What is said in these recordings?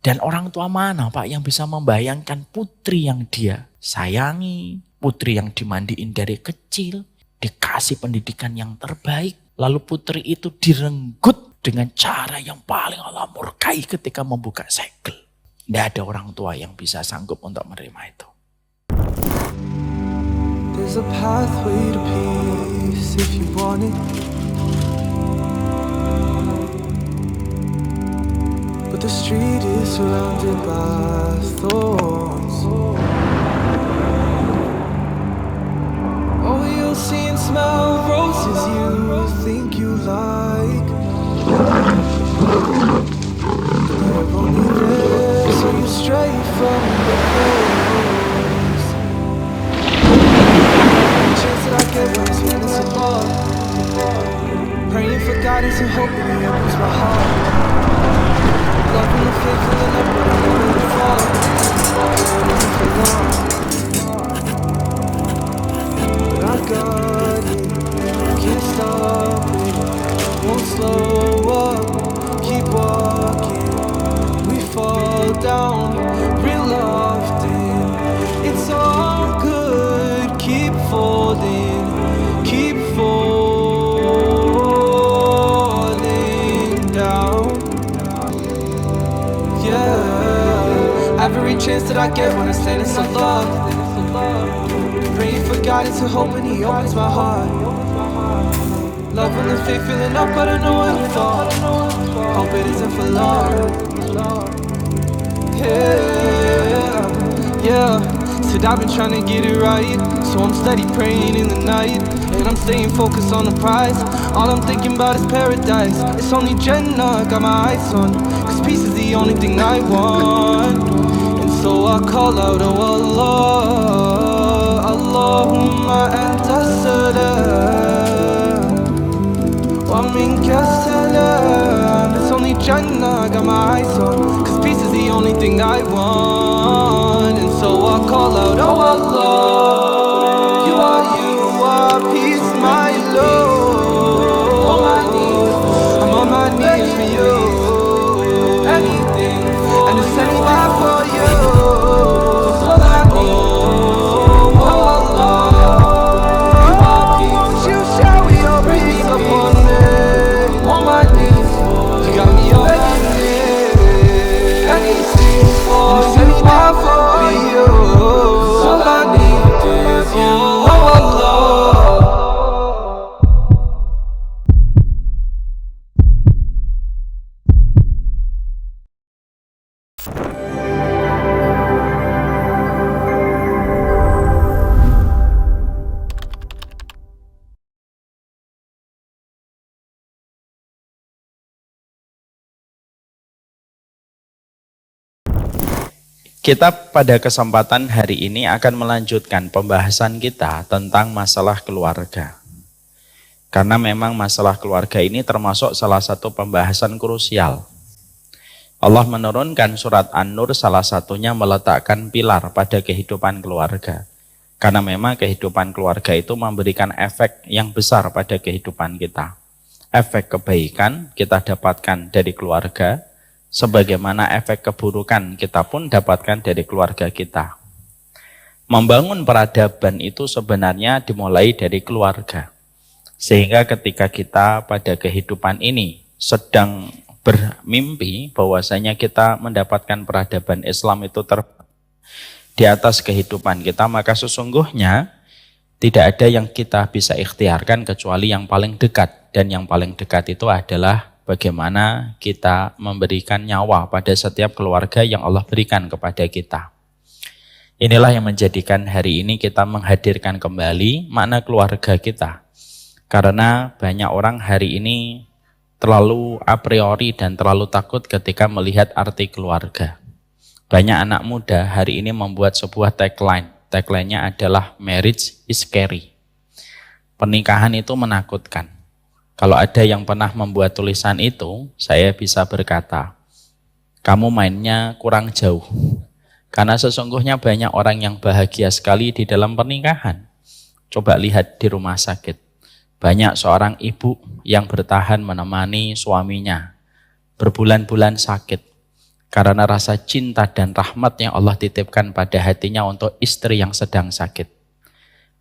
Dan orang tua mana Pak yang bisa membayangkan putri yang dia sayangi, putri yang dimandiin dari kecil, dikasih pendidikan yang terbaik, lalu putri itu direnggut dengan cara yang paling Allah murkai ketika membuka segel. Tidak ada orang tua yang bisa sanggup untuk menerima itu. There's a pathway to peace if you want it. But the street is surrounded by thorns. Oh, you'll see and smell roses you think you like. They're only there so you stray from the coast. Chance that I get when I spend it so long. Praying for guidance and hoping He opens my heart. Loving the faithful and up, but I know that you fall. Waiting for long, but I got it. Can't stop it. Won't slow up. Keep walking. We fall down real often. It's all good. Keep folding. Keep falling down. Yeah, every chance that I get when I stand in so love. Praying for guidance and hoping He opens my heart. Loving the faith, feeling up, but I know it'll fall. Hope it isn't for long. Yeah. Said I've been trying to get it right, so I'm steady praying in the night. And I'm staying focused on the prize. All I'm thinking about is paradise. It's only Jannah, got my eyes on. Cause peace is the only thing I want. And so I call out, oh Allah, Allahumma anta salam wa minka salam. It's only Jannah, got my eyes on. Cause peace is the only thing I want. And so I call out, oh Allah, you are peace, my Lord. On my knees, I'm on my knees for you. Anything, and it's anywhere for you. All I need, oh Allah, won't you shower your peace upon me? On my knees, you got me on my knees. Anything, and it's anywhere for you. All I need is you, oh Allah. Kita pada kesempatan hari ini akan melanjutkan pembahasan kita tentang masalah keluarga. Karena memang masalah keluarga ini termasuk salah satu pembahasan krusial. Allah menurunkan surat An-Nur salah satunya meletakkan pilar pada kehidupan keluarga. Karena memang kehidupan keluarga itu memberikan efek yang besar pada kehidupan kita. Efek kebaikan kita dapatkan dari keluarga, sebagaimana efek keburukan kita pun dapatkan dari keluarga kita. Membangun peradaban itu sebenarnya dimulai dari keluarga. Sehingga ketika kita pada kehidupan ini sedang bermimpi bahwasanya kita mendapatkan peradaban Islam itu di atas kehidupan kita, maka sesungguhnya tidak ada yang kita bisa ikhtiarkan kecuali yang paling dekat. Dan yang paling dekat itu adalah bagaimana kita memberikan nyawa pada setiap keluarga yang Allah berikan kepada kita. Inilah yang menjadikan hari ini kita menghadirkan kembali makna keluarga kita. Karena banyak orang hari ini terlalu a priori dan terlalu takut ketika melihat arti keluarga. Banyak anak muda hari ini membuat sebuah tagline. Tagline-nya adalah marriage is scary. Pernikahan itu menakutkan. Kalau ada yang pernah membuat tulisan itu, saya bisa berkata, kamu mainnya kurang jauh. Karena sesungguhnya banyak orang yang bahagia sekali di dalam pernikahan. Coba lihat di rumah sakit. Banyak seorang ibu yang bertahan menemani suaminya. Berbulan-bulan sakit. Karena rasa cinta dan rahmat yang Allah titipkan pada hatinya untuk istri yang sedang sakit.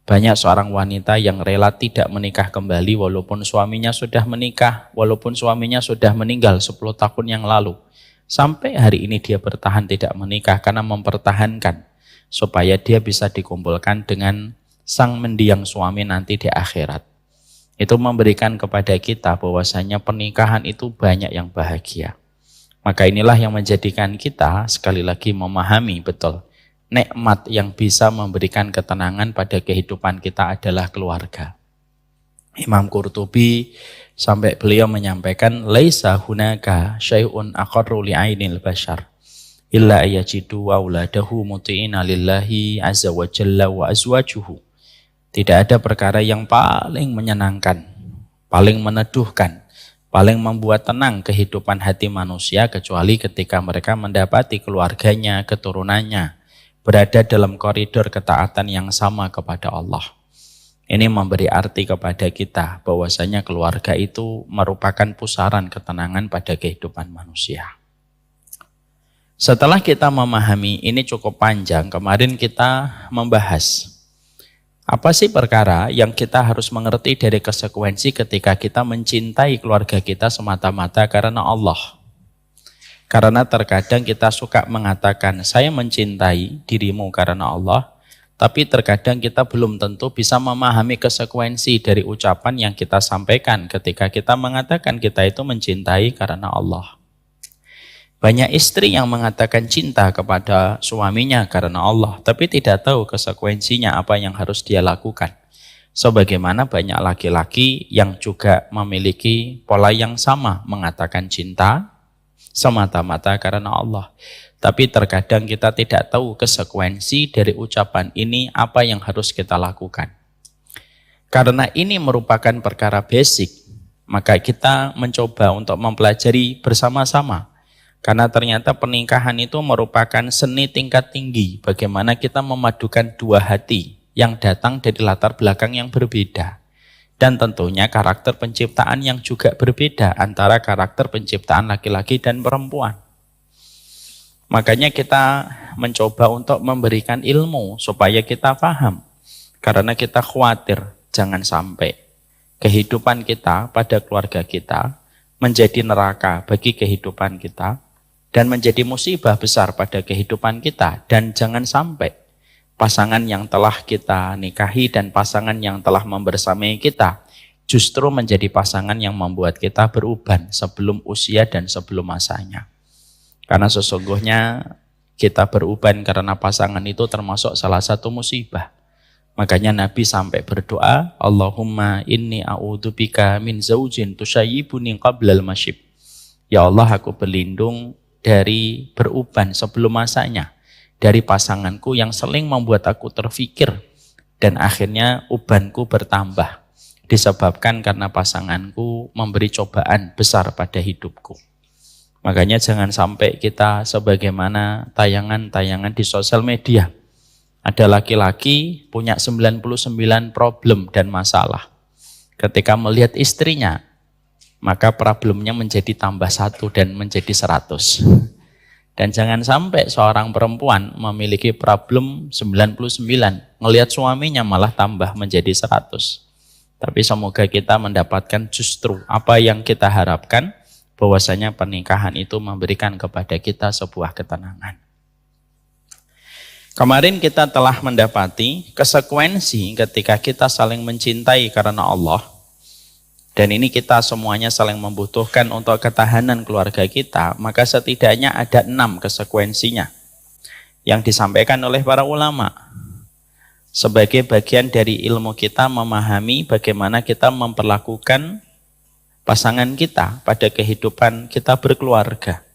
Banyak seorang wanita yang rela tidak menikah kembali walaupun suaminya sudah menikah, walaupun suaminya sudah meninggal 10 tahun yang lalu. Sampai hari ini dia bertahan tidak menikah karena mempertahankan supaya dia bisa dikumpulkan dengan sang mendiang suami nanti di akhirat. Itu memberikan kepada kita bahwasanya pernikahan itu banyak yang bahagia. Maka inilah yang menjadikan kita sekali lagi memahami betul nikmat yang bisa memberikan ketenangan pada kehidupan kita adalah keluarga. Imam Qurtubi sampai beliau menyampaikan laisa hunaka syai'un aqarru li'ainil bashar illa ayajidu auladahu muti'ina lillahi azza wa jalla wa azwajuhu. Tidak ada perkara yang paling menyenangkan, paling meneduhkan, paling membuat tenang kehidupan hati manusia kecuali ketika mereka mendapati keluarganya, keturunannya berada dalam koridor ketaatan yang sama kepada Allah. Ini memberi arti kepada kita bahwasanya keluarga itu merupakan pusaran ketenangan pada kehidupan manusia. Setelah kita memahami ini cukup panjang, kemarin kita membahas apa sih perkara yang kita harus mengerti dari konsekuensi ketika kita mencintai keluarga kita semata-mata karena Allah. Karena terkadang kita suka mengatakan, saya mencintai dirimu karena Allah, tapi terkadang kita belum tentu bisa memahami konsekuensi dari ucapan yang kita sampaikan ketika kita mengatakan kita itu mencintai karena Allah. Banyak istri yang mengatakan cinta kepada suaminya karena Allah, tapi tidak tahu konsekuensinya apa yang harus dia lakukan. Sebagaimana banyak laki-laki yang juga memiliki pola yang sama, mengatakan cinta semata-mata karena Allah. Tapi terkadang kita tidak tahu konsekuensi dari ucapan ini apa yang harus kita lakukan. Karena ini merupakan perkara basic, maka kita mencoba untuk mempelajari bersama-sama. Karena ternyata pernikahan itu merupakan seni tingkat tinggi. Bagaimana kita memadukan dua hati yang datang dari latar belakang yang berbeda. Dan tentunya karakter penciptaan yang juga berbeda antara karakter penciptaan laki-laki dan perempuan. Makanya kita mencoba untuk memberikan ilmu supaya kita paham. Karena kita khawatir jangan sampai kehidupan kita pada keluarga kita menjadi neraka bagi kehidupan kita. Dan menjadi musibah besar pada kehidupan kita. Dan jangan sampai pasangan yang telah kita nikahi dan pasangan yang telah membersamai kita justru menjadi pasangan yang membuat kita beruban sebelum usia dan sebelum masanya. Karena sesungguhnya kita beruban karena pasangan itu termasuk salah satu musibah. Makanya Nabi sampai berdoa, Allahumma inni a'udzubika min zaujin tusayyibuni qablal masyib. Ya Allah, aku berlindung dari beruban sebelum masanya, dari pasanganku yang sering membuat aku terfikir dan akhirnya ubanku bertambah disebabkan karena pasanganku memberi cobaan besar pada hidupku. Makanya jangan sampai kita sebagaimana tayangan-tayangan di sosial media, ada laki-laki punya 99 problem dan masalah. Ketika melihat istrinya, maka problemnya menjadi tambah 1 dan menjadi 100. Dan jangan sampai seorang perempuan memiliki problem 99, ngelihat suaminya malah tambah menjadi 100. Tapi semoga kita mendapatkan justru apa yang kita harapkan, bahwasanya pernikahan itu memberikan kepada kita sebuah ketenangan. Kemarin kita telah mendapati konsekuensi ketika kita saling mencintai karena Allah. Dan ini kita semuanya saling membutuhkan untuk ketahanan keluarga kita, maka setidaknya ada 6 konsekuensinya yang disampaikan oleh para ulama. Sebagai bagian dari ilmu kita memahami bagaimana kita memperlakukan pasangan kita pada kehidupan kita berkeluarga.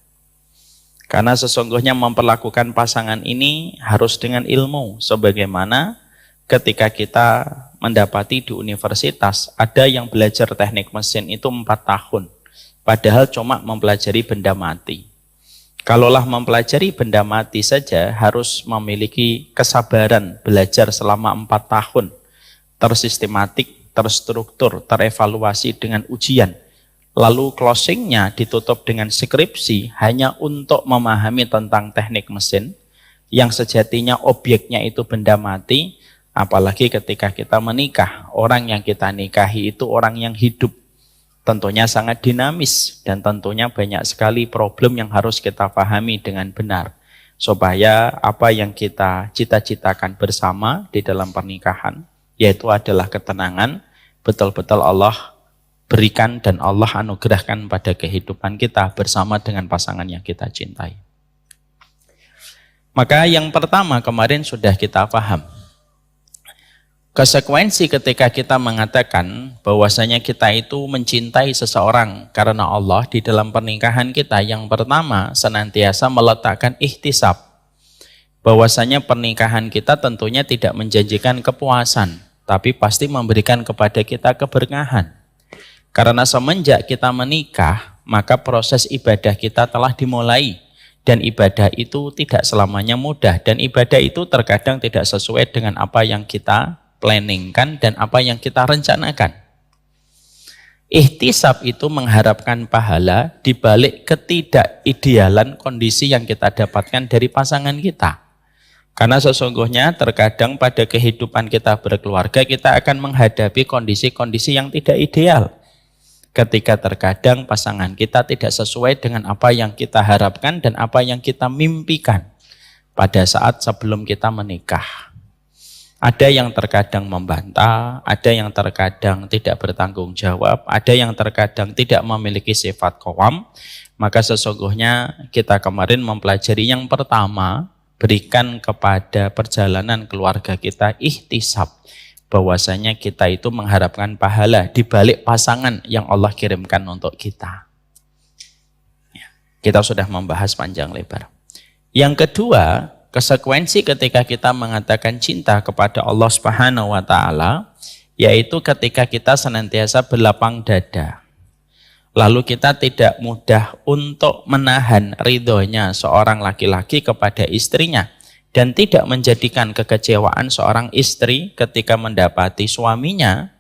Karena sesungguhnya memperlakukan pasangan ini harus dengan ilmu, sebagaimana ketika kita mendapati di universitas, ada yang belajar teknik mesin itu 4 tahun. Padahal cuma mempelajari benda mati. Kalaulah mempelajari benda mati saja, harus memiliki kesabaran belajar selama 4 tahun. Tersistematik, terstruktur, terevaluasi dengan ujian. lalu closingnya ditutup dengan skripsi hanya untuk memahami tentang teknik mesin, yang sejatinya objeknya itu benda mati, apalagi ketika kita menikah, orang yang kita nikahi itu orang yang hidup, tentunya sangat dinamis, dan tentunya banyak sekali problem yang harus kita pahami dengan benar, supaya apa yang kita cita-citakan bersama di dalam pernikahan, yaitu adalah ketenangan, betul-betul Allah berikan dan Allah anugerahkan pada kehidupan kita bersama dengan pasangan yang kita cintai. Maka yang pertama kemarin sudah kita paham. Konsekuensi ketika kita mengatakan bahwasanya kita itu mencintai seseorang karena Allah di dalam pernikahan kita, yang pertama senantiasa meletakkan ihtisab. Bahwasanya pernikahan kita tentunya tidak menjanjikan kepuasan, tapi pasti memberikan kepada kita keberkahan. Karena semenjak kita menikah, maka proses ibadah kita telah dimulai. Dan ibadah itu tidak selamanya mudah. Dan ibadah itu terkadang tidak sesuai dengan apa yang kita planningkan dan apa yang kita rencanakan. Ihtisab itu mengharapkan pahala di balik ketidakidealan kondisi yang kita dapatkan dari pasangan kita. Karena sesungguhnya terkadang pada kehidupan kita berkeluarga, kita akan menghadapi kondisi-kondisi yang tidak ideal. Ketika terkadang pasangan kita tidak sesuai dengan apa yang kita harapkan dan apa yang kita mimpikan pada saat sebelum kita menikah. Ada yang terkadang membantah, ada yang terkadang tidak bertanggung jawab, ada yang terkadang tidak memiliki sifat qawam. Maka sesungguhnya kita kemarin mempelajari yang pertama, berikan kepada perjalanan keluarga kita ihtisab. Bahwasanya kita itu mengharapkan pahala di balik pasangan yang Allah kirimkan untuk kita. Kita sudah membahas panjang lebar. Yang kedua, konsekuensi ketika kita mengatakan cinta kepada Allah Subhanahu wa taala, yaitu ketika kita senantiasa berlapang dada. Lalu kita tidak mudah untuk menahan ridhonya seorang laki-laki kepada istrinya. Dan tidak menjadikan kekecewaan seorang istri ketika mendapati suaminya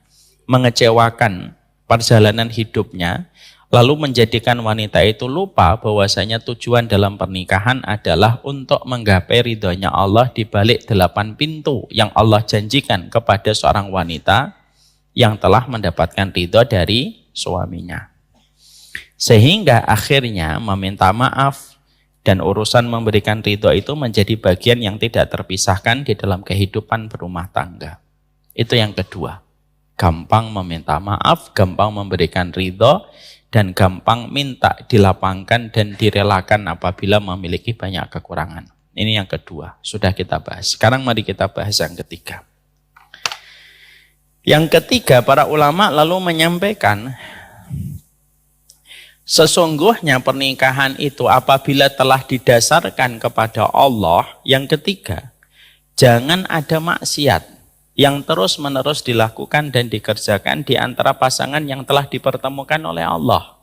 mengecewakan perjalanan hidupnya, lalu menjadikan wanita itu lupa bahwasanya tujuan dalam pernikahan adalah untuk menggapai ridhonya Allah di balik 8 pintu yang Allah janjikan kepada seorang wanita yang telah mendapatkan ridho dari suaminya. Sehingga akhirnya meminta maaf dan urusan memberikan ridho itu menjadi bagian yang tidak terpisahkan di dalam kehidupan berumah tangga. Itu yang kedua. Gampang meminta maaf, gampang memberikan ridho, dan gampang minta dilapangkan dan direlakan apabila memiliki banyak kekurangan. Ini yang kedua, sudah kita bahas. Sekarang mari kita bahas yang ketiga. Yang ketiga, para ulama lalu menyampaikan, sesungguhnya pernikahan itu apabila telah didasarkan kepada Allah, yang ketiga, jangan ada maksiat yang terus-menerus dilakukan dan dikerjakan di antara pasangan yang telah dipertemukan oleh Allah.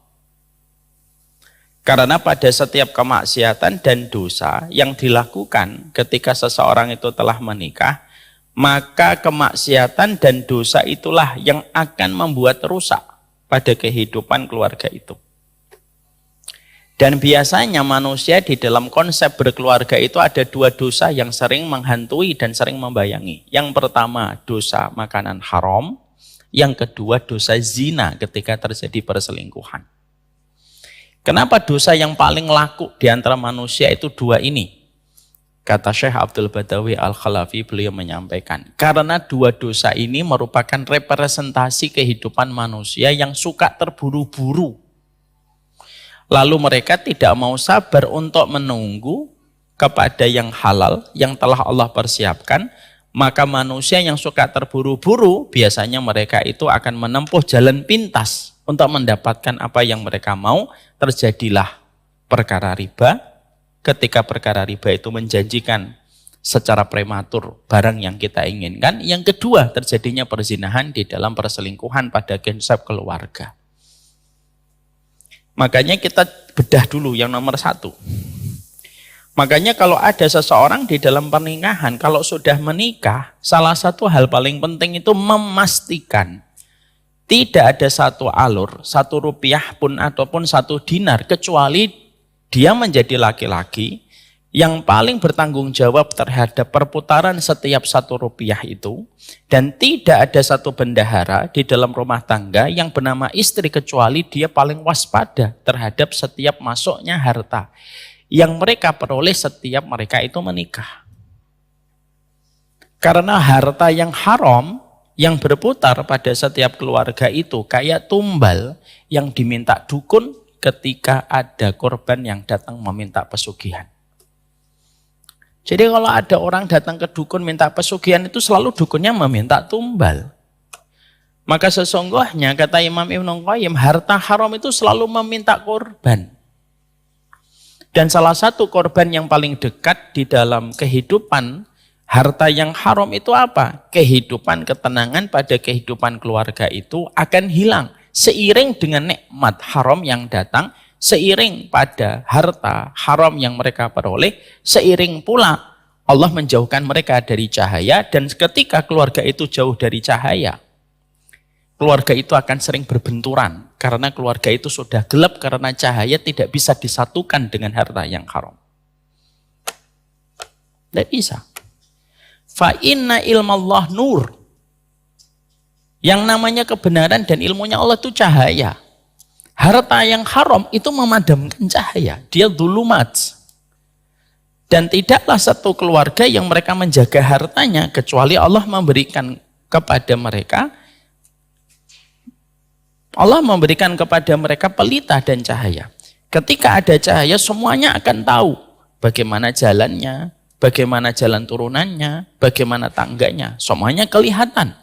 Karena pada setiap kemaksiatan dan dosa yang dilakukan ketika seseorang itu telah menikah, maka kemaksiatan dan dosa itulah yang akan membuat rusak pada kehidupan keluarga itu. Dan biasanya manusia di dalam konsep berkeluarga itu ada 2 dosa yang sering menghantui dan sering membayangi. Yang pertama dosa makanan haram, yang kedua dosa zina ketika terjadi perselingkuhan. Kenapa dosa yang paling laku di antara manusia itu 2 ini? Kata Syekh Abdul Badawi Al-Khalafi, beliau menyampaikan, karena 2 dosa ini merupakan representasi kehidupan manusia yang suka terburu-buru. Lalu mereka tidak mau sabar untuk menunggu kepada yang halal yang telah Allah persiapkan. Maka manusia yang suka terburu-buru, biasanya mereka itu akan menempuh jalan pintas untuk mendapatkan apa yang mereka mau. Terjadilah perkara riba, ketika perkara riba itu menjanjikan secara prematur barang yang kita inginkan. Yang kedua, terjadinya perzinahan di dalam perselingkuhan pada konsep keluarga. Makanya kita bedah dulu yang nomor 1. Makanya kalau ada seseorang di dalam pernikahan, kalau sudah menikah, salah satu hal paling penting itu memastikan Tidak ada satu alur, satu rupiah pun ataupun satu dinar, kecuali dia menjadi laki-laki yang paling bertanggung jawab terhadap perputaran setiap satu rupiah itu. Dan tidak ada satu bendahara di dalam rumah tangga yang bernama istri, kecuali dia paling waspada terhadap setiap masuknya harta yang mereka peroleh setiap mereka itu menikah. Karena harta yang haram yang berputar pada setiap keluarga itu kayak tumbal yang diminta dukun ketika ada korban yang datang meminta pesugihan. Jadi kalau ada orang datang ke dukun minta pesugihan, itu selalu dukunnya meminta tumbal. Maka sesungguhnya kata Imam Ibnu Qayyim, harta haram itu selalu meminta korban. Dan salah satu korban yang paling dekat di dalam kehidupan harta yang haram itu apa? Kehidupan, ketenangan pada kehidupan keluarga itu akan hilang. Seiring dengan nikmat haram yang datang, seiring pada harta haram yang mereka peroleh, seiring pula Allah menjauhkan mereka dari cahaya. Dan ketika keluarga itu jauh dari cahaya, keluarga itu akan sering berbenturan. Karena keluarga itu sudah gelap, karena cahaya tidak bisa disatukan dengan harta yang haram. Tidak bisa. Fa inna ilmallah nur. Yang namanya kebenaran dan ilmunya Allah itu cahaya. Harta yang haram itu memadamkan cahaya. Dia dhulumat. Dan tidaklah satu keluarga yang mereka menjaga hartanya kecuali Allah memberikan kepada mereka, Allah memberikan kepada mereka pelita dan cahaya. Ketika ada cahaya, semuanya akan tahu bagaimana jalannya, bagaimana jalan turunannya, bagaimana tangganya, semuanya kelihatan.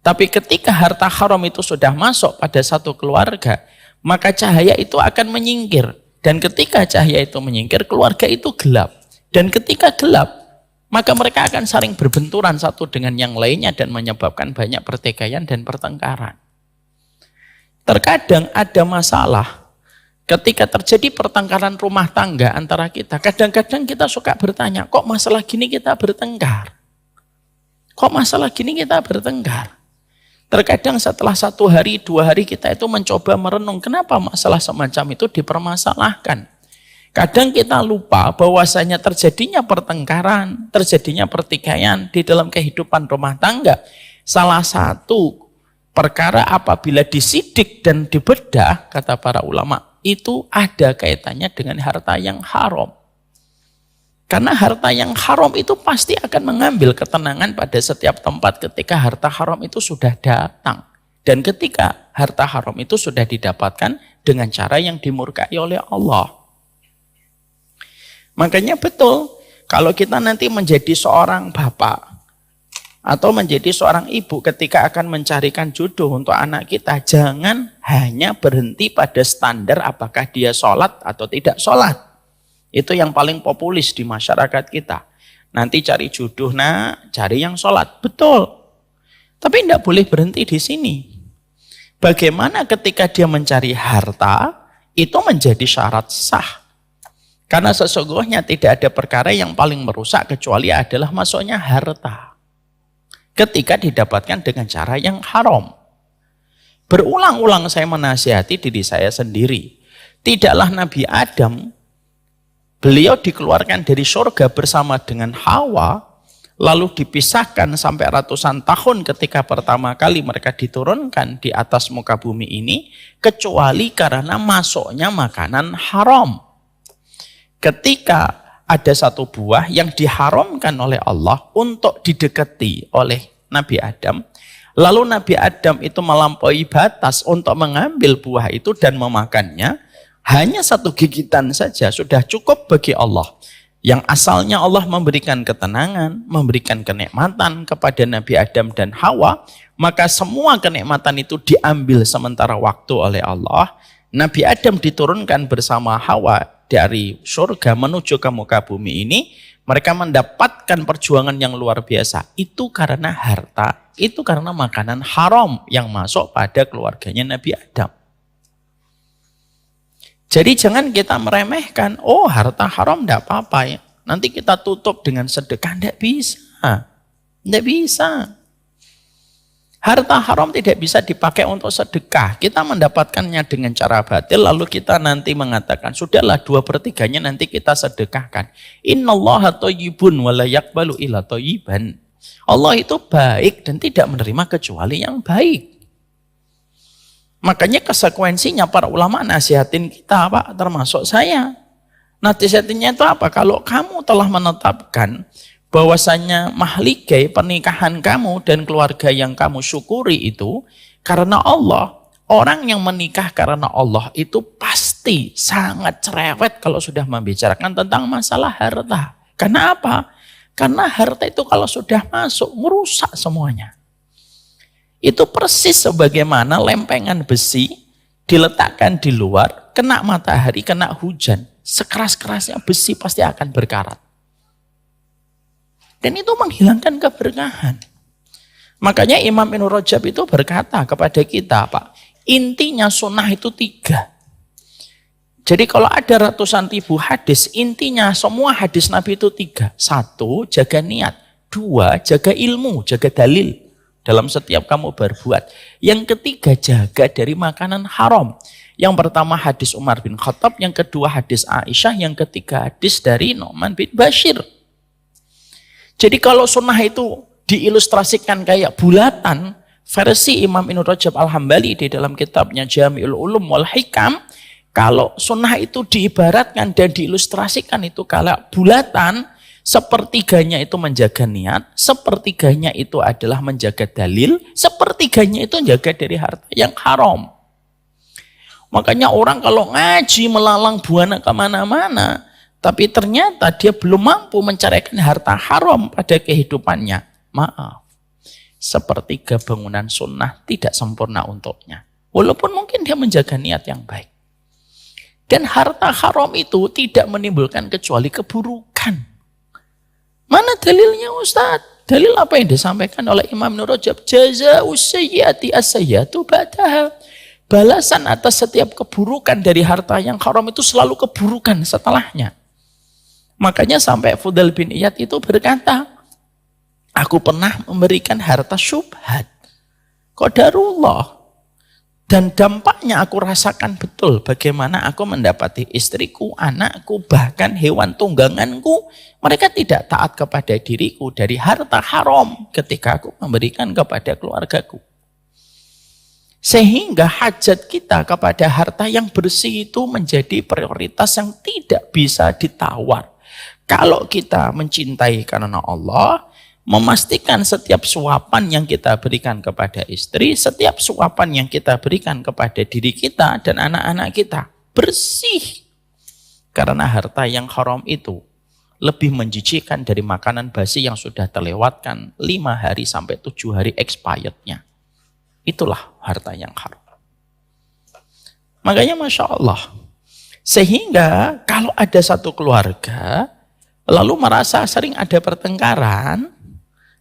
Tapi ketika harta haram itu sudah masuk pada satu keluarga, maka cahaya itu akan menyingkir. Dan ketika cahaya itu menyingkir, keluarga itu gelap. Dan ketika gelap, maka mereka akan saling berbenturan satu dengan yang lainnya dan menyebabkan banyak pertikaian dan pertengkaran. Terkadang ada masalah ketika terjadi pertengkaran rumah tangga antara kita. Kadang-kadang kita suka bertanya, kok masalah gini kita bertengkar? Kok masalah gini kita bertengkar? Terkadang setelah 1 hari, 2 hari kita itu mencoba merenung, kenapa masalah semacam itu dipermasalahkan? Kadang kita lupa bahwasanya terjadinya pertengkaran, terjadinya pertikaian di dalam kehidupan rumah tangga. Salah satu perkara apabila disidik dan dibedah, kata para ulama, itu ada kaitannya dengan harta yang haram. Karena harta yang haram itu pasti akan mengambil ketenangan pada setiap tempat ketika harta haram itu sudah datang. Dan ketika harta haram itu sudah didapatkan dengan cara yang dimurkai oleh Allah. Makanya betul, kalau kita nanti menjadi seorang bapak atau menjadi seorang ibu ketika akan mencarikan jodoh untuk anak kita, jangan hanya berhenti pada standar apakah dia sholat atau tidak sholat. Itu yang paling populis di masyarakat kita. Nanti cari jodoh, cari yang sholat. Betul. Tapi tidak boleh berhenti di sini. Bagaimana ketika dia mencari harta, itu menjadi syarat sah. Karena sesungguhnya tidak ada perkara yang paling merusak kecuali adalah masuknya harta. Ketika didapatkan dengan cara yang haram. Berulang-ulang saya menasihati diri saya sendiri. Tidaklah Nabi Adam, beliau dikeluarkan dari surga bersama dengan Hawa, lalu dipisahkan sampai ratusan tahun ketika pertama kali mereka diturunkan di atas muka bumi ini, kecuali karena masuknya makanan haram. Ketika ada satu buah yang diharamkan oleh Allah untuk didekati oleh Nabi Adam, lalu Nabi Adam itu melampaui batas untuk mengambil buah itu dan memakannya, hanya 1 gigitan saja sudah cukup bagi Allah. Yang asalnya Allah memberikan ketenangan, memberikan kenikmatan kepada Nabi Adam dan Hawa, maka semua kenikmatan itu diambil sementara waktu oleh Allah. Nabi Adam diturunkan bersama Hawa dari surga menuju ke muka bumi ini, mereka mendapatkan perjuangan yang luar biasa. Itu karena harta, itu karena makanan haram yang masuk pada keluarganya Nabi Adam. Jadi jangan kita meremehkan, oh harta haram tidak apa-apa ya. Nanti kita tutup dengan sedekah, tidak bisa. Tidak bisa. Harta haram tidak bisa dipakai untuk sedekah. Kita mendapatkannya dengan cara batil, lalu kita nanti mengatakan, sudahlah 2/3-nya nanti kita sedekahkan. Innallaha thayyibun wa la yaqbalu illa thayyiban. Allah itu baik dan tidak menerima kecuali yang baik. Makanya konsekuensinya para ulama nasihatin kita, Pak, termasuk saya. Nasihatinnya itu apa? Kalau kamu telah menetapkan bahwasanya mahligai pernikahan kamu dan keluarga yang kamu syukuri itu karena Allah, orang yang menikah karena Allah itu pasti sangat cerewet kalau sudah membicarakan tentang masalah harta. Karena apa? Karena harta itu kalau sudah masuk merusak semuanya. Itu persis sebagaimana lempengan besi diletakkan di luar, kena matahari, kena hujan. Sekeras-kerasnya besi pasti akan berkarat. Dan itu menghilangkan keberkahan. Makanya Imam Ibnu Rajab itu berkata kepada kita, Pak, intinya sunnah itu 3. Jadi kalau ada ratusan ribu hadis, intinya semua hadis Nabi itu 3. 1, jaga niat. 2, jaga ilmu, jaga dalil dalam setiap kamu berbuat. Yang ketiga, jaga dari makanan haram. Yang pertama hadis Umar bin Khattab, yang kedua hadis Aisyah, yang ketiga hadis dari Nu'man bin Bashir. Jadi kalau sunnah itu diilustrasikan kayak bulatan, versi Imam Ibnu Rajab Al-Hambali di dalam kitabnya Jami'ul Ulum wal Hikam, kalau sunnah itu diibaratkan dan diilustrasikan itu kayak bulatan, sepertiganya itu menjaga niat, sepertiganya itu adalah menjaga dalil, sepertiganya itu menjaga dari harta yang haram. Makanya orang kalau ngaji melalang buana kemana-mana, tapi ternyata dia belum mampu mencarikan harta haram pada kehidupannya. Maaf, sepertiga bangunan sunnah tidak sempurna untuknya. Walaupun mungkin dia menjaga niat yang baik. Dan harta haram itu tidak menimbulkan kecuali keburukan. Mana dalilnya Ustadz? Dalil apa yang disampaikan oleh Imam Ibnu Rajab? Jazaa'us sayyi'ati as-sayyi'atu ba'daha. Balasan atas setiap keburukan dari harta yang haram itu selalu keburukan setelahnya. Makanya sampai Fudail bin Iyad itu berkata, aku pernah memberikan harta syubhat, qadarullah. Dan dampaknya aku rasakan betul bagaimana aku mendapati istriku, anakku, bahkan hewan tungganganku. Mereka tidak taat kepada diriku dari harta haram ketika aku memberikan kepada keluargaku. Sehingga hajat kita kepada harta yang bersih itu menjadi prioritas yang tidak bisa ditawar. Kalau kita mencintai karena Allah, memastikan setiap suapan yang kita berikan kepada istri, setiap suapan yang kita berikan kepada diri kita dan anak-anak kita bersih. Karena harta yang haram itu lebih menjijikkan dari makanan basi yang sudah terlewatkan 5 hari sampai 7 hari expirednya. Itulah harta yang haram. Makanya Masya Allah. Sehingga kalau ada satu keluarga lalu merasa sering ada pertengkaran,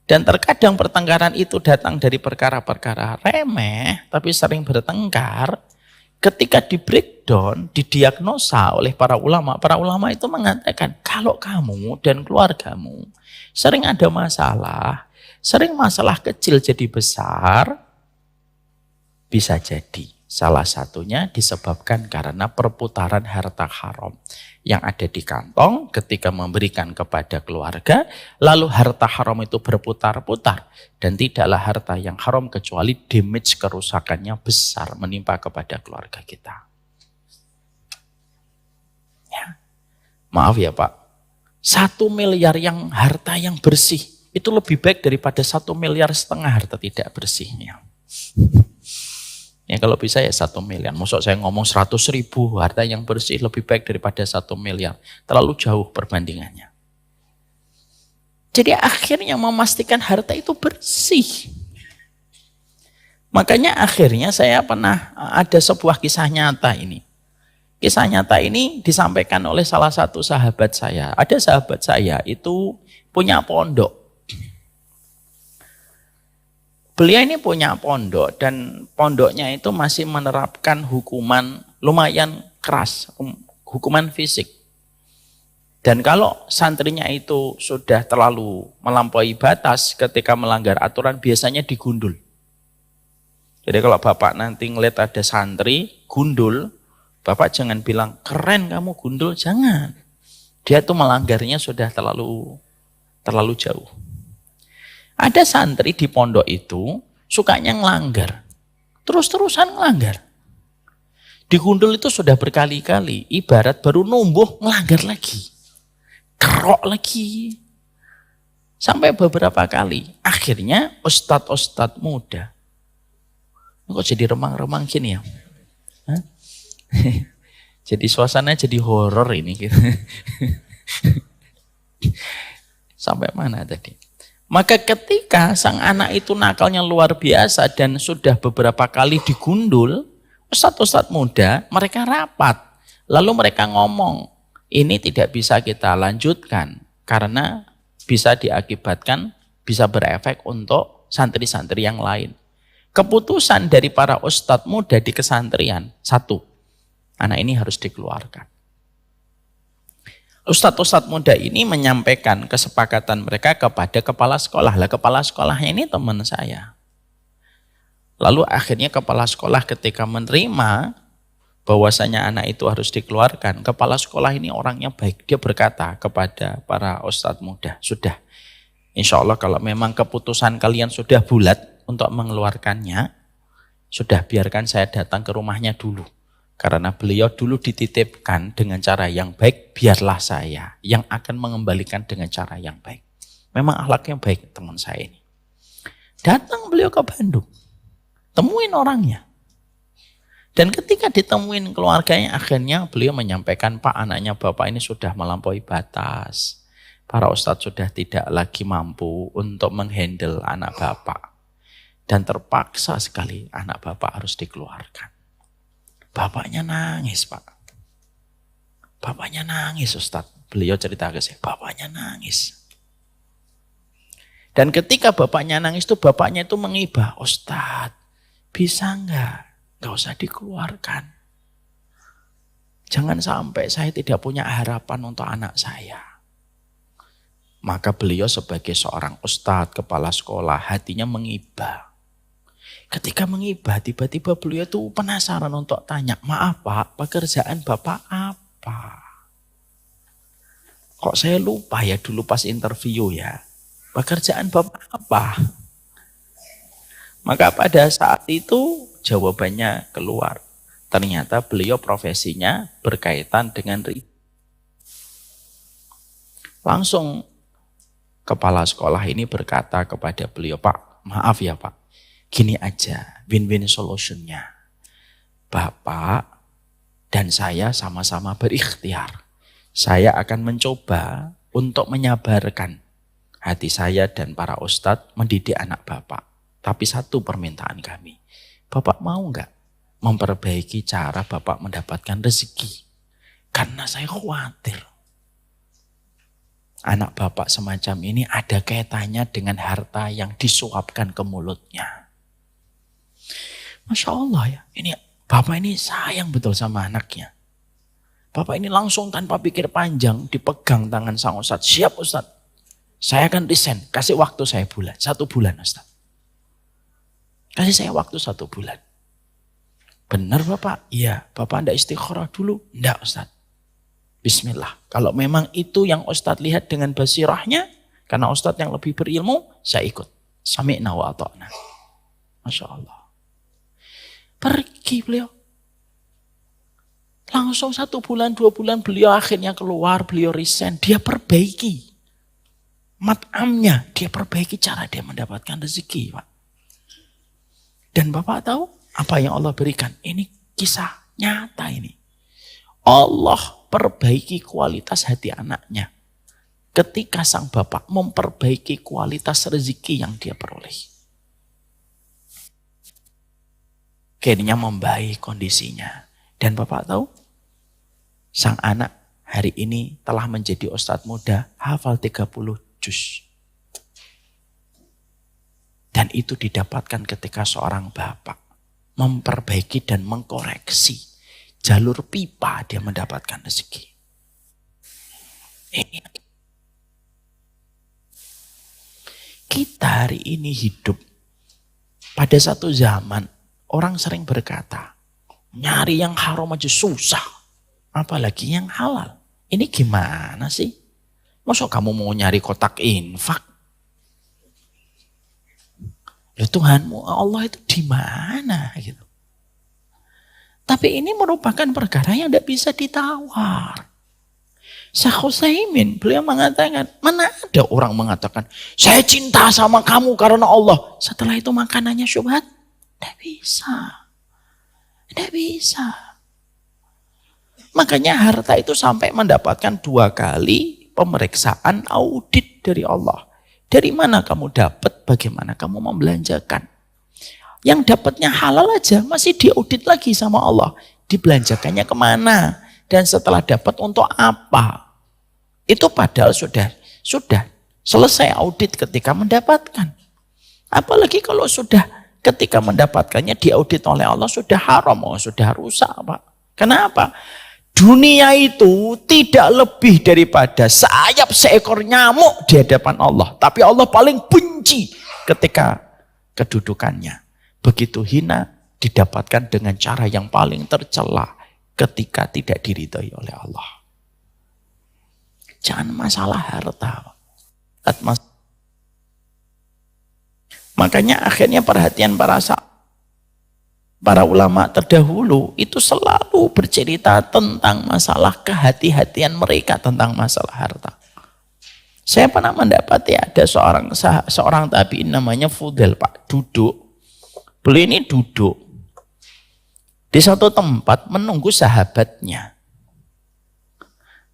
dan terkadang pertengkaran itu datang dari perkara-perkara remeh, tapi sering bertengkar, ketika di breakdown, didiagnosa oleh para ulama itu mengatakan, kalau kamu dan keluargamu sering ada masalah, sering masalah kecil jadi besar, bisa jadi salah satunya disebabkan karena perputaran harta haram yang ada di kantong ketika memberikan kepada keluarga, lalu harta haram itu berputar-putar dan tidaklah harta yang haram kecuali damage kerusakannya besar menimpa kepada keluarga kita. Ya. Maaf ya Pak, 1 miliar yang harta yang bersih itu lebih baik daripada 1,5 miliar harta tidak bersihnya. Ya kalau bisa ya 1 miliar. Maksud saya ngomong 100.000 harta yang bersih lebih baik daripada 1 miliar. Terlalu jauh perbandingannya. Jadi akhirnya memastikan harta itu bersih. Makanya akhirnya saya pernah ada sebuah kisah nyata ini. Kisah nyata ini disampaikan oleh salah satu sahabat saya. Ada sahabat saya itu punya pondok. Beliau ini punya pondok dan pondoknya itu masih menerapkan hukuman lumayan keras, hukuman fisik. Dan kalau santrinya itu sudah terlalu melampaui batas ketika melanggar aturan biasanya digundul. Jadi kalau bapak nanti ngeliat ada santri gundul, bapak jangan bilang keren kamu gundul, jangan. Dia tuh melanggarnya sudah terlalu jauh. Ada santri di pondok itu sukanya ngelanggar, terus-terusan ngelanggar. Di gundul itu sudah berkali-kali, ibarat baru numbuh ngelanggar lagi, kerok lagi. Sampai beberapa kali, akhirnya ustadz-ustadz muda, kok jadi remang-remang gini ya? Hah? Jadi suasananya jadi horor ini. Sampai mana tadi? Maka ketika sang anak itu nakalnya luar biasa dan sudah beberapa kali digundul, ustadz-ustadz muda mereka rapat. Lalu mereka ngomong, ini tidak bisa kita lanjutkan karena bisa diakibatkan, bisa berefek untuk santri-santri yang lain. Keputusan dari para ustadz muda di kesantrian, satu, anak ini harus dikeluarkan. Ustadz-ustadz muda ini menyampaikan kesepakatan mereka kepada kepala sekolah. Lah kepala sekolahnya ini teman saya. Lalu akhirnya kepala sekolah ketika menerima bahwasanya anak itu harus dikeluarkan, kepala sekolah ini orangnya baik. Dia berkata kepada para ustadz muda, sudah, insya Allah kalau memang keputusan kalian sudah bulat untuk mengeluarkannya, sudah biarkan saya datang ke rumahnya dulu. Karena beliau dulu dititipkan dengan cara yang baik, biarlah saya yang akan mengembalikan dengan cara yang baik. Memang akhlaknya baik teman saya ini. Datang beliau ke Bandung, temuin orangnya. Dan ketika ditemuin keluarganya, akhirnya beliau menyampaikan, Pak, anaknya Bapak ini sudah melampaui batas. Para ustadz sudah tidak lagi mampu untuk menghandle anak Bapak. Dan terpaksa sekali anak Bapak harus dikeluarkan. Bapaknya nangis, Pak. Bapaknya nangis, Ustadz. Beliau cerita ke saya, bapaknya nangis. Dan ketika bapaknya nangis itu, bapaknya itu mengibah, Ustadz, bisa enggak? Enggak usah dikeluarkan. Jangan sampai saya tidak punya harapan untuk anak saya. Maka beliau sebagai seorang ustadz, kepala sekolah, hatinya mengibah. Ketika mengibah, tiba-tiba beliau itu penasaran untuk tanya, maaf Pak, pekerjaan Bapak apa? Kok saya lupa ya dulu pas interview ya, pekerjaan Bapak apa? Maka pada saat itu jawabannya keluar. Ternyata beliau profesinya berkaitan dengan langsung kepala sekolah ini berkata kepada beliau, Pak, maaf ya Pak. Gini aja, win-win solutionnya. Bapak dan saya sama-sama berikhtiar. Saya akan mencoba untuk menyabarkan hati saya dan para ustadz mendidik anak Bapak. Tapi satu permintaan kami. Bapak mau enggak memperbaiki cara Bapak mendapatkan rezeki? Karena saya khawatir. Anak Bapak semacam ini ada kaitannya dengan harta yang disuapkan ke mulutnya. Masya Allah ya, ini Bapak ini sayang betul sama anaknya. Bapak ini langsung tanpa pikir panjang dipegang tangan sang Ustadz. Siap Ustadz, saya akan resign, kasih waktu saya 1 bulan Ustadz. Kasih saya waktu 1 bulan. Benar Bapak? Iya, Bapak enggak istikharah dulu? Enggak Ustadz. Bismillah, kalau memang itu yang Ustadz lihat dengan basirahnya, karena Ustadz yang lebih berilmu, saya ikut. Sami'na wa ata'na. Masya Allah. Pergi beliau. Langsung 1 bulan, 2 bulan beliau akhirnya keluar, beliau resign. Dia perbaiki mat'amnya, dia perbaiki cara dia mendapatkan rezeki, Pak. Dan Bapak tahu apa yang Allah berikan? Ini kisah nyata ini. Allah perbaiki kualitas hati anaknya. Ketika sang Bapak memperbaiki kualitas rezeki yang dia peroleh. Akhirnya membaik kondisinya. Dan Bapak tahu, sang anak hari ini telah menjadi ustadz muda, hafal 30 juz. Dan itu didapatkan ketika seorang bapak memperbaiki dan mengkoreksi jalur pipa dia mendapatkan rezeki. Ini. Kita hari ini hidup pada satu zaman Orang sering berkata, nyari yang haram aja susah, apalagi yang halal. Ini gimana sih? Masa kamu mau nyari kotak infak? Ya Tuhanmu Allah itu di mana gitu. Tapi ini merupakan perkara yang tidak bisa ditawar. Syekh Utsaimin beliau mengatakan, mana ada orang mengatakan, saya cinta sama kamu karena Allah. Setelah itu makanannya syubhat? Tidak bisa. Tidak bisa. Makanya harta itu sampai mendapatkan 2 kali pemeriksaan audit dari Allah. Dari mana kamu dapat, bagaimana kamu membelanjakan. Yang dapatnya halal aja masih diaudit lagi sama Allah. Dibelanjakannya kemana? Dan setelah dapat untuk apa? Itu padahal sudah selesai audit ketika mendapatkan. Apalagi kalau sudah ketika mendapatkannya diaudit oleh Allah sudah haram, sudah rusak Pak. Kenapa? Dunia itu tidak lebih daripada sayap seekor nyamuk di hadapan Allah. Tapi Allah paling benci ketika kedudukannya. Begitu hina didapatkan dengan cara yang paling tercela ketika tidak diridhai oleh Allah. Jangan masalah harta. Makanya akhirnya perhatian para ulama terdahulu itu selalu bercerita tentang masalah kehati-hatian mereka tentang masalah harta. Saya pernah mendapati ada seorang tabi'in namanya Fudail Pak, duduk. Beliau ini duduk di satu tempat menunggu sahabatnya.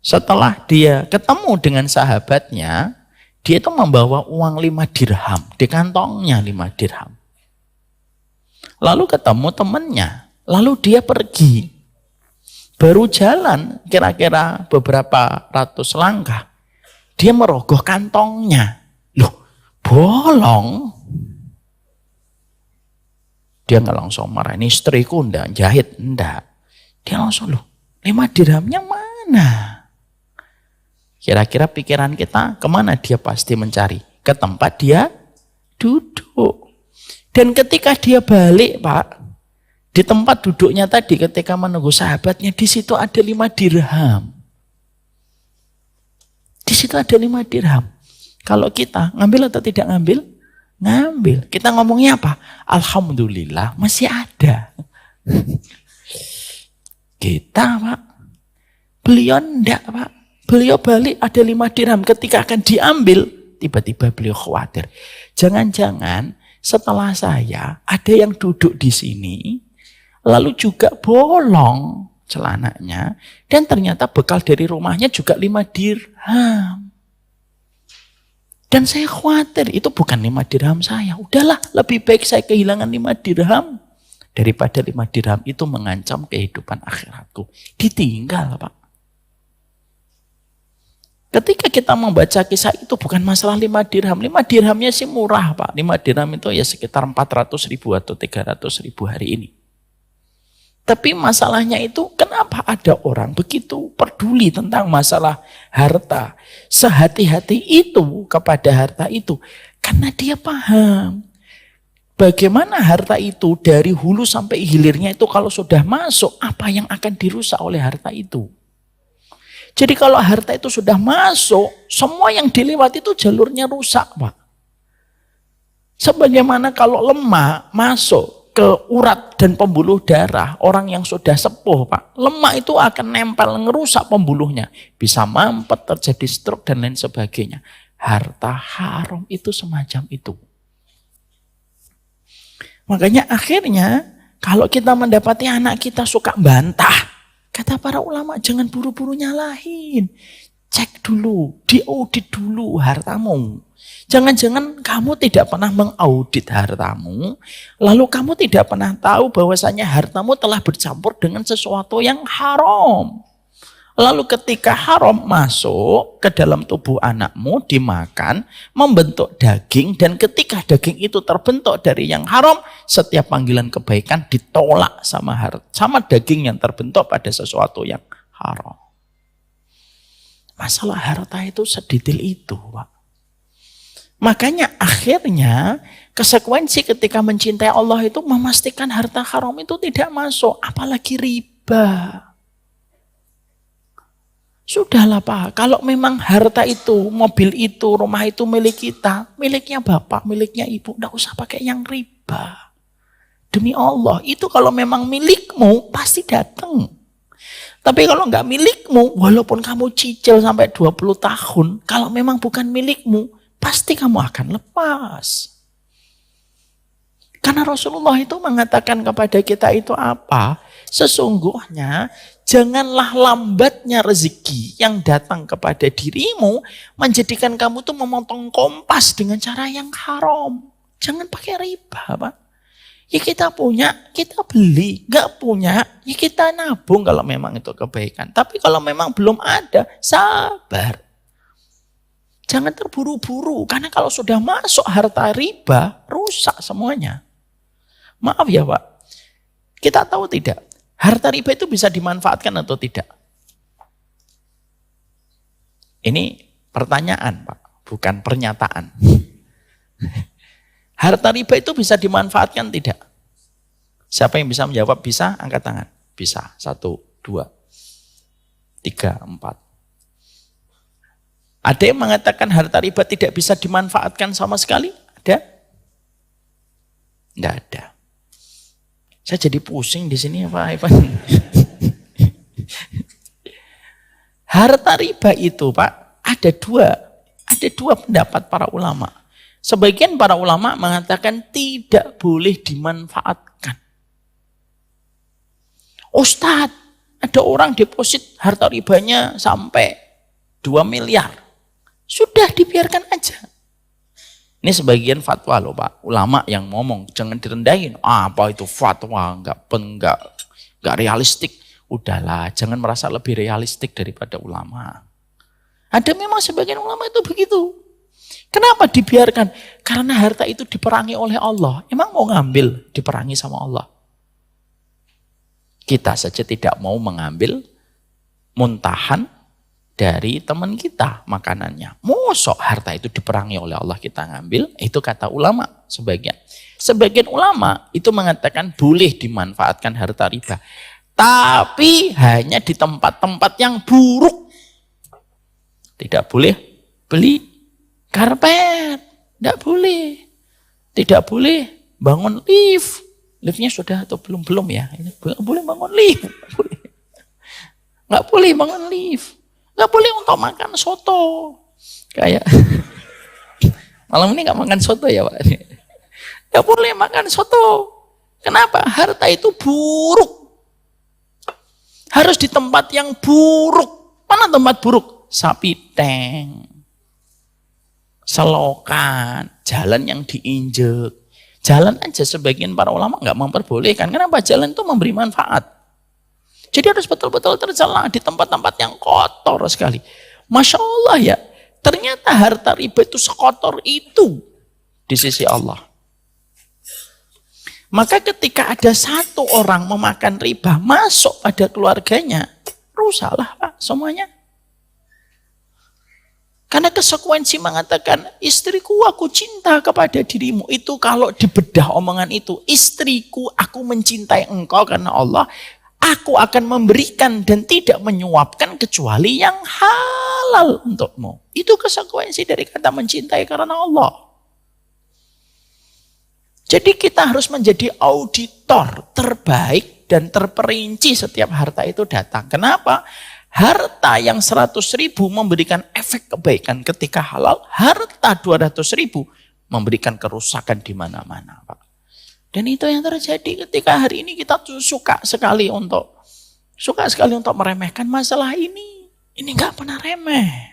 Setelah dia ketemu dengan sahabatnya, dia itu membawa uang 5 dirham, di kantongnya 5 dirham. Lalu ketemu temannya, lalu dia pergi. Baru jalan kira-kira beberapa ratus langkah, dia merogoh kantongnya. Loh, bolong. Dia nggak langsung marah, ini istriku enggak jahit, enggak. Dia langsung, loh 5 dirhamnya mana? Kira-kira pikiran kita kemana dia pasti mencari? Ke tempat dia duduk. Dan ketika dia balik Pak, di tempat duduknya tadi ketika menunggu sahabatnya, di situ ada 5 dirham. Di situ ada 5 dirham. Kalau kita ngambil atau tidak ngambil? Ngambil. Kita ngomongnya apa? Alhamdulillah masih ada. Kita Pak, beliau enggak Pak. Beliau balik ada 5 dirham, ketika akan diambil, tiba-tiba beliau khawatir. Jangan-jangan setelah saya ada yang duduk di sini, lalu juga bolong celananya, dan ternyata bekal dari rumahnya juga 5 dirham. Dan saya khawatir itu bukan 5 dirham saya. Udahlah, lebih baik saya kehilangan 5 dirham daripada 5 dirham itu mengancam kehidupan akhiratku. Ditinggal Pak. Ketika kita membaca kisah itu bukan masalah 5 dirham. 5 dirhamnya sih murah Pak. 5 dirham itu ya sekitar 400.000 atau 300.000 hari ini. Tapi masalahnya itu kenapa ada orang begitu peduli tentang masalah harta. Sehati-hati itu kepada harta itu. Karena dia paham. Bagaimana harta itu dari hulu sampai hilirnya itu kalau sudah masuk, apa yang akan dirusak oleh harta itu. Jadi kalau harta itu sudah masuk, semua yang dilewati itu jalurnya rusak Pak. Sebagaimana kalau lemak masuk ke urat dan pembuluh darah, orang yang sudah sepuh Pak, lemak itu akan nempel, ngerusak pembuluhnya. Bisa mampet, terjadi stroke dan lain sebagainya. Harta haram itu semacam itu. Makanya akhirnya kalau kita mendapati anak kita suka bantah, kata para ulama, jangan buru-buru nyalahin. Cek dulu, diaudit dulu hartamu. Jangan-jangan kamu tidak pernah mengaudit hartamu, lalu kamu tidak pernah tahu bahwasanya hartamu telah bercampur dengan sesuatu yang haram. Lalu ketika haram masuk ke dalam tubuh anakmu, dimakan, membentuk daging, dan ketika daging itu terbentuk dari yang haram, setiap panggilan kebaikan ditolak sama daging yang terbentuk pada sesuatu yang haram. Masalah harta itu sedetail itu Pak. Makanya akhirnya Konsekuensi ketika mencintai Allah itu memastikan harta haram itu tidak masuk, apalagi riba. Sudahlah Pak, kalau memang harta itu, mobil itu, rumah itu milik kita, miliknya bapak, miliknya ibu, enggak usah pakai yang riba. Demi Allah, itu kalau memang milikmu pasti datang. Tapi kalau enggak milikmu, walaupun kamu cicil sampai 20 tahun, kalau memang bukan milikmu, pasti kamu akan lepas. Karena Rasulullah itu mengatakan kepada kita itu apa? Sesungguhnya janganlah lambatnya rezeki yang datang kepada dirimu menjadikan kamu tuh memotong kompas dengan cara yang haram. Jangan pakai riba, Pak. Ya kita punya, kita beli. Gak punya, ya kita nabung kalau memang itu kebaikan. Tapi kalau memang belum ada, sabar. Jangan terburu-buru, karena kalau sudah masuk harta riba, rusak semuanya. Maaf ya Pak, kita tahu tidak, harta riba itu bisa dimanfaatkan atau tidak? Ini pertanyaan Pak, bukan pernyataan. Harta riba itu bisa dimanfaatkan tidak? Siapa yang bisa menjawab bisa, angkat tangan. Bisa, 1, 2, 3, 4. Ada yang mengatakan harta riba tidak bisa dimanfaatkan sama sekali? Ada? Tidak ada. Saya jadi pusing di sini ya Pak Ivan. Harta riba itu Pak, ada dua pendapat para ulama. Sebagian para ulama mengatakan tidak boleh dimanfaatkan. Ustadz, ada orang deposit harta ribanya sampai 2 miliar. Sudah dibiarkan aja. Ini sebagian fatwa loh Pak, ulama yang ngomong, jangan direndahin. Apa itu fatwa, enggak realistik. Udahlah, jangan merasa lebih realistik daripada ulama. Ada memang sebagian ulama itu begitu. Kenapa dibiarkan? Karena harta itu diperangi oleh Allah. Emang mau ngambil, diperangi sama Allah. Kita saja tidak mau mengambil muntahan dari teman kita makanannya. Mosok harta itu diperangi oleh Allah kita ngambil, itu kata ulama sebagian. Sebagian ulama itu mengatakan boleh dimanfaatkan harta riba. Tapi hanya di tempat-tempat yang buruk. Tidak boleh beli karpet, tidak boleh. Tidak boleh bangun lift. Liftnya sudah atau belum ya? Nggak boleh bangun lift. Nggak boleh bangun lift. Nggak boleh untuk makan soto. Kayak malam ini nggak makan soto ya Pak. Nggak boleh makan soto. Kenapa? Harta itu buruk. Harus di tempat yang buruk. Mana tempat buruk? Sapi tank. Selokan. Jalan yang diinjek. Jalan aja sebagian para ulama nggak memperbolehkan. Kenapa? Jalan itu memberi manfaat. Jadi harus betul-betul tercela di tempat-tempat yang kotor sekali. Masya Allah ya, ternyata harta riba itu sekotor itu di sisi Allah. Maka ketika ada satu orang memakan riba masuk pada keluarganya, rusaklah Pak semuanya. Karena konsekuensi mengatakan, istriku aku cinta kepada dirimu. Itu kalau dibedah omongan itu, istriku aku mencintai engkau karena Allah. Aku akan memberikan dan tidak menyuapkan kecuali yang halal untukmu. Itu konsekuensi dari kata mencintai karena Allah. Jadi kita harus menjadi auditor terbaik dan terperinci setiap harta itu datang. Kenapa? Harta yang 100.000 memberikan efek kebaikan ketika halal. Harta 200.000 memberikan kerusakan di mana-mana, Pak. Dan itu yang terjadi ketika hari ini kita suka sekali untuk meremehkan masalah ini. Ini nggak pernah remeh.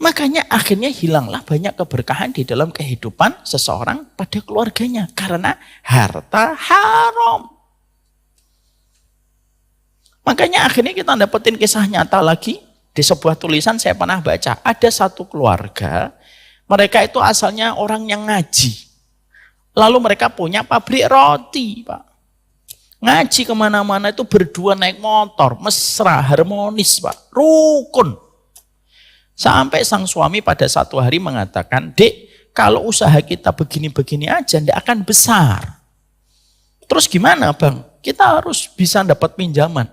Makanya akhirnya hilanglah banyak keberkahan di dalam kehidupan seseorang pada keluarganya. Karena harta haram. Makanya akhirnya kita dapetin kisah nyata lagi. Di sebuah tulisan saya pernah baca. Ada satu keluarga, mereka itu asalnya orang yang ngaji. Lalu mereka punya pabrik roti, Pak. Ngaji kemana-mana itu berdua naik motor, mesra, harmonis, Pak. Rukun. Sampai sang suami pada satu hari mengatakan, Dek, Kalau usaha kita begini-begini aja, tidak akan besar. Terus gimana Bang? Kita harus bisa dapat pinjaman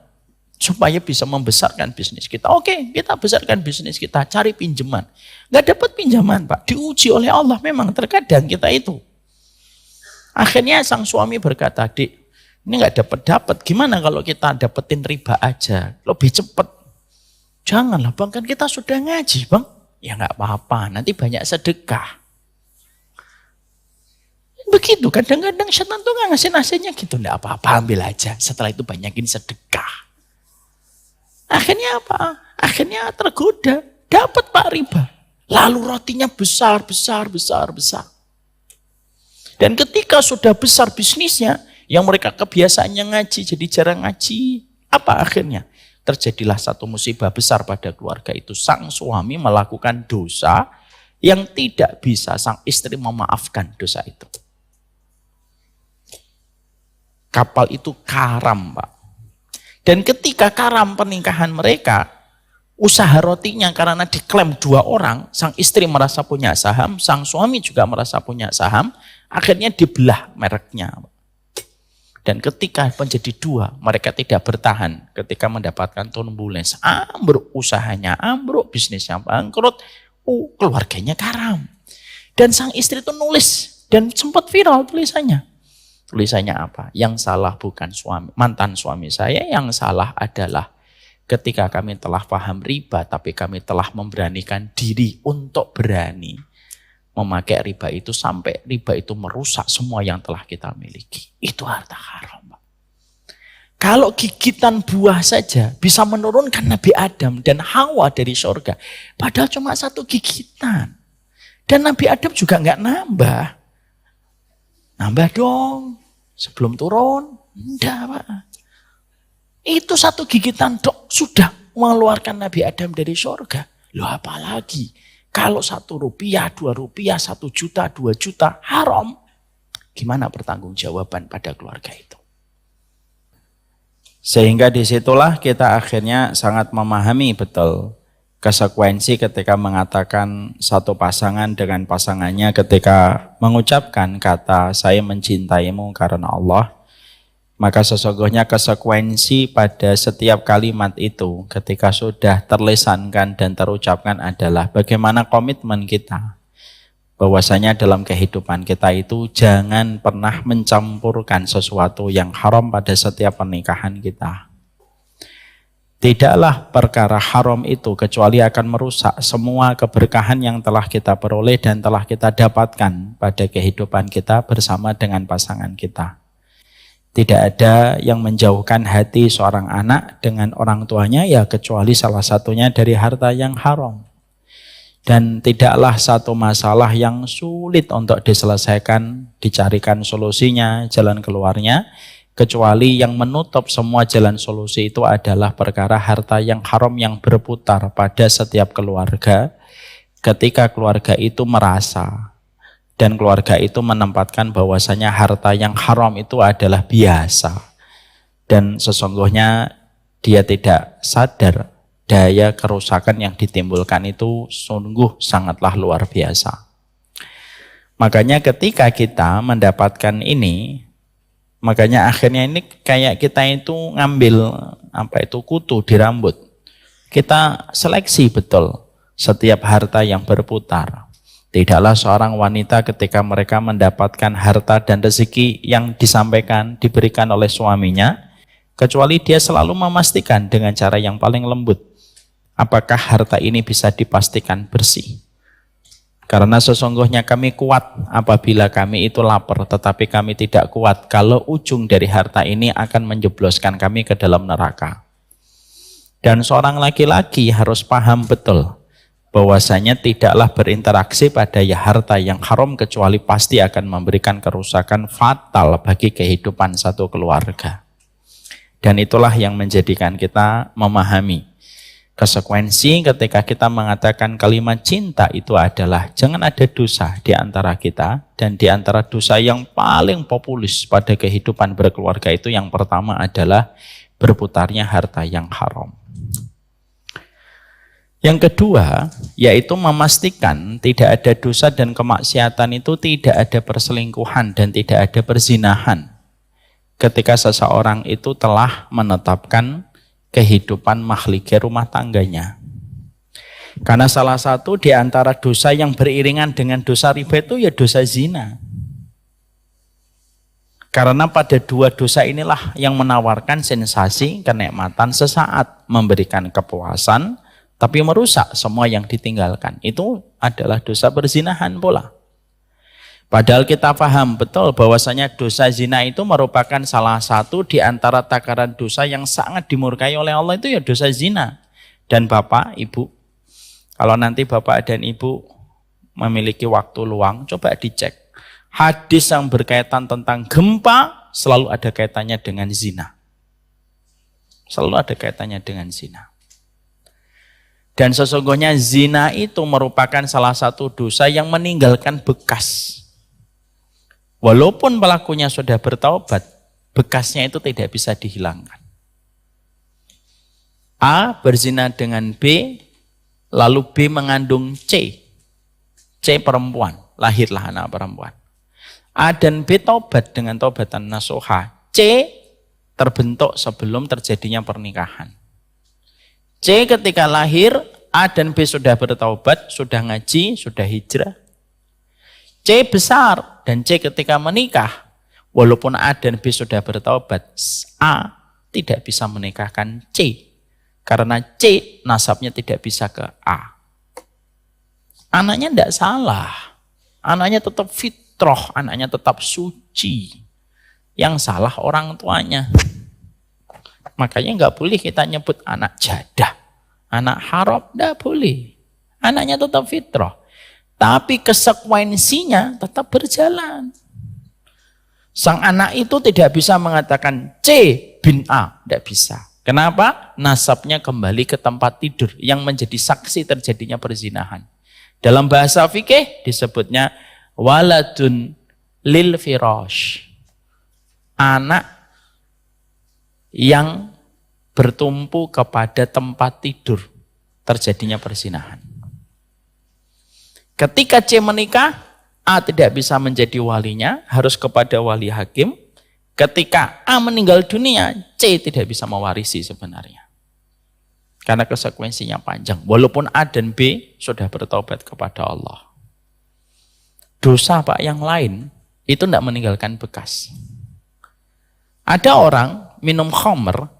supaya bisa membesarkan bisnis kita. Oke, kita besarkan bisnis kita, cari pinjaman. Nggak dapat pinjaman Pak, diuji oleh Allah. Memang terkadang kita itu. Akhirnya sang suami berkata, Dik, ini nggak dapat. Gimana kalau kita dapetin riba aja, lebih cepat? Janganlah Bang, kan kita sudah ngaji Bang. Ya nggak apa-apa, nanti banyak sedekah. Begitu, kadang-kadang setan tuh nggak ngasih nasihatnya gitu. Nggak apa-apa, ambil aja. Setelah itu banyakin sedekah. Akhirnya apa? Akhirnya tergoda. Dapat Pak riba. Lalu rotinya besar. Dan ketika sudah besar bisnisnya, yang mereka kebiasaannya ngaji, jadi jarang ngaji. Apa akhirnya? Terjadilah satu musibah besar pada keluarga itu. Sang suami melakukan dosa yang tidak bisa sang istri memaafkan dosa itu. Kapal itu karam Pak. Dan ketika karam pernikahan mereka, usaha rotinya karena diklaim 2 orang, sang istri merasa punya saham, sang suami juga merasa punya saham, akhirnya dibelah mereknya. Dan ketika menjadi 2, mereka tidak bertahan ketika mendapatkan turbulence. Ambruk usahanya, ambruk bisnisnya bangkrut, keluarganya karam. Dan sang istri itu nulis, dan sempat viral tulisannya. Tulisannya apa? Yang salah bukan mantan suami saya, yang salah adalah ketika kami telah paham riba, tapi kami telah memberanikan diri untuk berani memakai riba itu sampai riba itu merusak semua yang telah kita miliki. Itu harta haram, Pak. Kalau gigitan buah saja bisa menurunkan Nabi Adam dan Hawa dari surga, padahal cuma 1 gigitan. Dan Nabi Adam juga nggak nambah. Nambah dong. Sebelum turun, enggak Pak. Itu 1 gigitan dok sudah mengeluarkan Nabi Adam dari surga. Loh apalagi kalau 1 rupiah, 2 rupiah, 1 juta, 2 juta haram. Gimana pertanggungjawaban pada keluarga itu? Sehingga disitulah kita akhirnya sangat memahami betul konsekuensi ketika mengatakan satu pasangan dengan pasangannya ketika mengucapkan kata saya mencintaimu karena Allah, maka sesungguhnya konsekuensi pada setiap kalimat itu ketika sudah terlisankan dan terucapkan adalah bagaimana komitmen kita bahwasanya dalam kehidupan kita itu jangan pernah mencampurkan sesuatu yang haram pada setiap pernikahan kita. Tidaklah perkara haram itu kecuali akan merusak semua keberkahan yang telah kita peroleh dan telah kita dapatkan pada kehidupan kita bersama dengan pasangan kita. Tidak ada yang menjauhkan hati seorang anak dengan orang tuanya ya kecuali salah satunya dari harta yang haram. Dan tidaklah satu masalah yang sulit untuk diselesaikan, dicarikan solusinya, jalan keluarnya, kecuali yang menutup semua jalan solusi itu adalah perkara harta yang haram yang berputar pada setiap keluarga ketika keluarga itu merasa dan keluarga itu menempatkan bahwasanya harta yang haram itu adalah biasa dan sesungguhnya dia tidak sadar daya kerusakan yang ditimbulkan itu sungguh sangatlah luar biasa. Makanya ketika kita mendapatkan ini, makanya akhirnya ini kayak kita itu ngambil kutu di rambut. Kita seleksi betul setiap harta yang berputar. Tidaklah seorang wanita ketika mereka mendapatkan harta dan rezeki yang disampaikan, diberikan oleh suaminya, kecuali dia selalu memastikan dengan cara yang paling lembut, apakah harta ini bisa dipastikan bersih. Karena sesungguhnya kami kuat apabila kami itu lapar, tetapi kami tidak kuat kalau ujung dari harta ini akan menjebloskan kami ke dalam neraka. Dan seorang laki-laki harus paham betul bahwasanya tidaklah berinteraksi pada harta yang haram kecuali pasti akan memberikan kerusakan fatal bagi kehidupan satu keluarga. Dan itulah yang menjadikan kita memahami konsekuensi ketika kita mengatakan kalimat cinta itu adalah jangan ada dosa di antara kita, dan di antara dosa yang paling populis pada kehidupan berkeluarga itu yang pertama adalah berputarnya harta yang haram. Yang kedua, yaitu memastikan tidak ada dosa dan kemaksiatan itu tidak ada perselingkuhan dan tidak ada perzinahan. Ketika seseorang itu telah menetapkan kehidupan mahligai rumah tangganya. Karena salah satu di antara dosa yang beriringan dengan dosa riba itu ya dosa zina. Karena pada dua dosa inilah yang menawarkan sensasi kenikmatan sesaat, memberikan kepuasan, tapi merusak semua yang ditinggalkan. Itu adalah dosa perzinahan pula. Padahal kita paham betul bahwasanya dosa zina itu merupakan salah satu di antara takaran dosa yang sangat dimurkai oleh Allah, itu ya dosa zina. Dan Bapak, Ibu, kalau nanti Bapak dan Ibu memiliki waktu luang, coba dicek. Hadis yang berkaitan tentang gempa selalu ada kaitannya dengan zina. Selalu ada kaitannya dengan zina. Dan sesungguhnya zina itu merupakan salah satu dosa yang meninggalkan bekas. Walaupun pelakunya sudah bertaubat, bekasnya itu tidak bisa dihilangkan. A berzina dengan B, lalu B mengandung C. C perempuan, lahirlah anak perempuan. A dan B taubat dengan taubatan nasuha. C terbentuk sebelum terjadinya pernikahan. C ketika lahir, A dan B sudah bertaubat, sudah ngaji, sudah hijrah. C besar, dan C ketika menikah, walaupun A dan B sudah bertaubat, A tidak bisa menikahkan C. Karena C nasabnya tidak bisa ke A. Anaknya tidak salah, anaknya tetap fitrah, anaknya tetap suci. Yang salah orang tuanya. Makanya nggak boleh kita nyebut anak jadah, anak haram, nggak boleh. Anaknya tetap fitrah, tapi konsekuensinya tetap berjalan. Sang anak itu tidak bisa mengatakan C bin A, tidak bisa. Kenapa? Nasabnya kembali ke tempat tidur yang menjadi saksi terjadinya perzinahan. Dalam bahasa fikih disebutnya waladun lil firash. Anak yang bertumpu kepada tempat tidur terjadinya perzinahan. Ketika C menikah, A tidak bisa menjadi walinya, harus kepada wali hakim. Ketika A meninggal dunia, C tidak bisa mewarisi sebenarnya. Karena konsekuensinya panjang. Walaupun A dan B sudah bertobat kepada Allah. Dosa Pak yang lain itu tidak meninggalkan bekas. Ada orang minum khamr,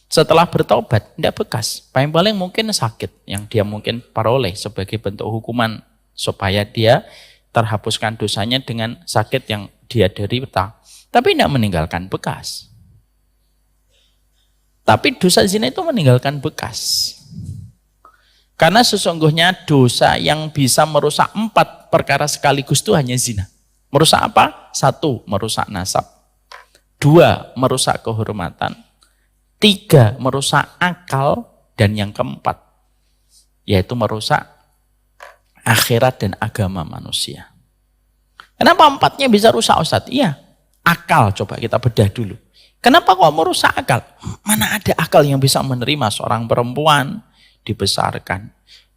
setelah bertobat tidak bekas. Paling mungkin sakit yang dia mungkin peroleh sebagai bentuk hukuman supaya dia terhapuskan dosanya dengan sakit yang dia derita. Tapi tidak meninggalkan bekas. Tapi dosa zina itu meninggalkan bekas. Karena sesungguhnya dosa yang bisa merusak 4 perkara sekaligus itu hanya zina. Merusak apa? 1, merusak nasab. 2, merusak kehormatan. 3, merusak akal. Dan yang keempat, yaitu merusak akhirat dan agama manusia. Kenapa 4-nya bisa rusak Ustaz? Iya, akal coba kita bedah dulu. Kenapa kok merusak akal? Mana ada akal yang bisa menerima seorang perempuan dibesarkan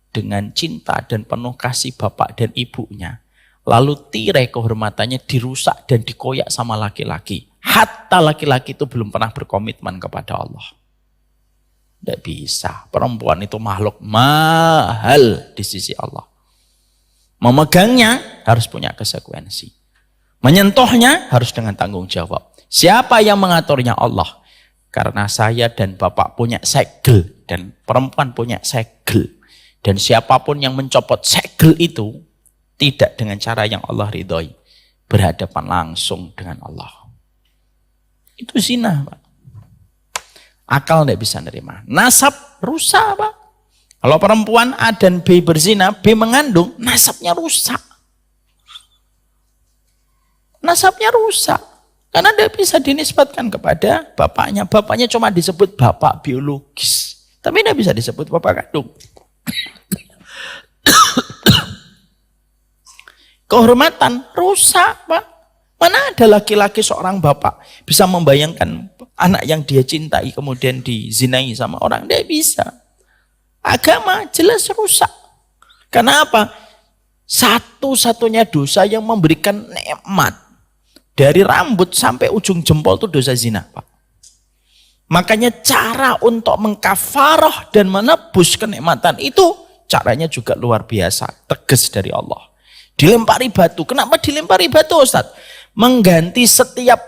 dengan cinta dan penuh kasih bapak dan ibunya. Lalu tirai kehormatannya dirusak dan dikoyak sama laki-laki. Hatta laki-laki itu belum pernah berkomitmen kepada Allah. Tidak bisa. Perempuan itu makhluk mahal di sisi Allah. Memegangnya harus punya konsekuensi. Menyentuhnya harus dengan tanggung jawab. Siapa yang mengaturnya? Allah. Karena saya dan bapak punya segel dan perempuan punya segel. Dan siapapun yang mencopot segel itu tidak dengan cara yang Allah ridhoi. Berhadapan langsung dengan Allah. Itu zina, Pak. Akal tidak bisa nerima. Nasab rusak, Pak. Kalau perempuan A dan B berzina, B mengandung, nasabnya rusak. Nasabnya rusak. Karena tidak bisa dinisbatkan kepada bapaknya. Bapaknya cuma disebut bapak biologis. Tapi tidak bisa disebut bapak kandung. Kehormatan rusak, Pak. Mana ada laki-laki seorang bapak bisa membayangkan anak yang dia cintai kemudian dizinai sama orang? Tidak bisa. Agama jelas rusak. Karena apa? Satu-satunya dosa yang memberikan nikmat dari rambut sampai ujung jempol itu dosa zina, Pak. Makanya cara untuk mengkafarah dan menebus kenikmatan itu caranya juga luar biasa, tegas dari Allah. Dilempari batu. Kenapa dilempari batu, Ustaz? Mengganti setiap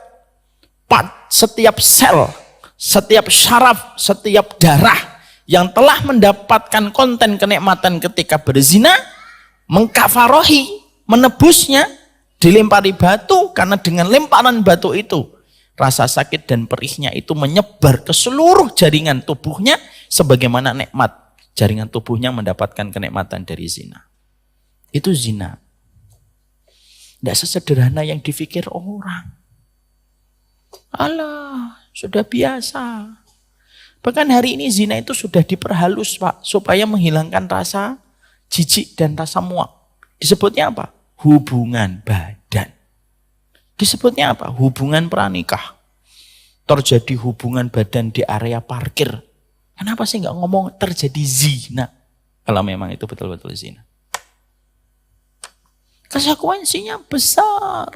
setiap sel, setiap syaraf, setiap darah yang telah mendapatkan konten kenikmatan ketika berzina, mengkafarohi, menebusnya, dilempari batu, karena dengan lemparan batu itu rasa sakit dan perihnya itu menyebar ke seluruh jaringan tubuhnya sebagaimana nikmat jaringan tubuhnya mendapatkan kenikmatan dari zina. Itu zina. Tidak sesederhana yang dipikir orang. Alah, sudah biasa. Bahkan hari ini zina itu sudah diperhalus, Pak, supaya menghilangkan rasa jijik dan rasa muak. Disebutnya apa? Hubungan badan. Disebutnya apa? Hubungan pranikah. Terjadi hubungan badan di area parkir. Kenapa sih nggak ngomong terjadi zina? Kalau memang itu betul-betul zina. Konsekuensinya besar.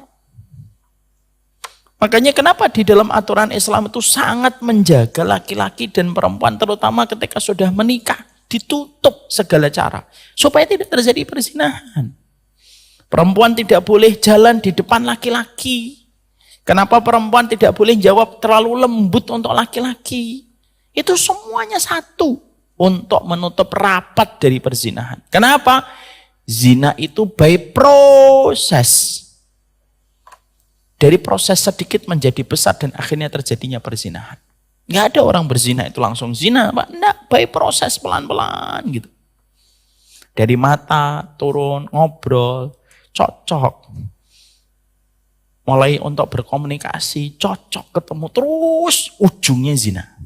Makanya kenapa di dalam aturan Islam itu sangat menjaga laki-laki dan perempuan, terutama ketika sudah menikah, ditutup segala cara supaya tidak terjadi perzinahan. Perempuan tidak boleh jalan di depan laki-laki. Kenapa perempuan tidak boleh jawab terlalu lembut untuk laki-laki? Itu semuanya satu untuk menutup rapat dari perzinahan. Kenapa? Zina itu by proses. Dari proses sedikit menjadi besar dan akhirnya terjadinya perzinahan. Nggak ada orang berzina itu langsung zina, Pak. Nggak, by proses pelan-pelan gitu. Dari mata turun, ngobrol, cocok. Mulai untuk berkomunikasi, cocok, ketemu, terus ujungnya zina.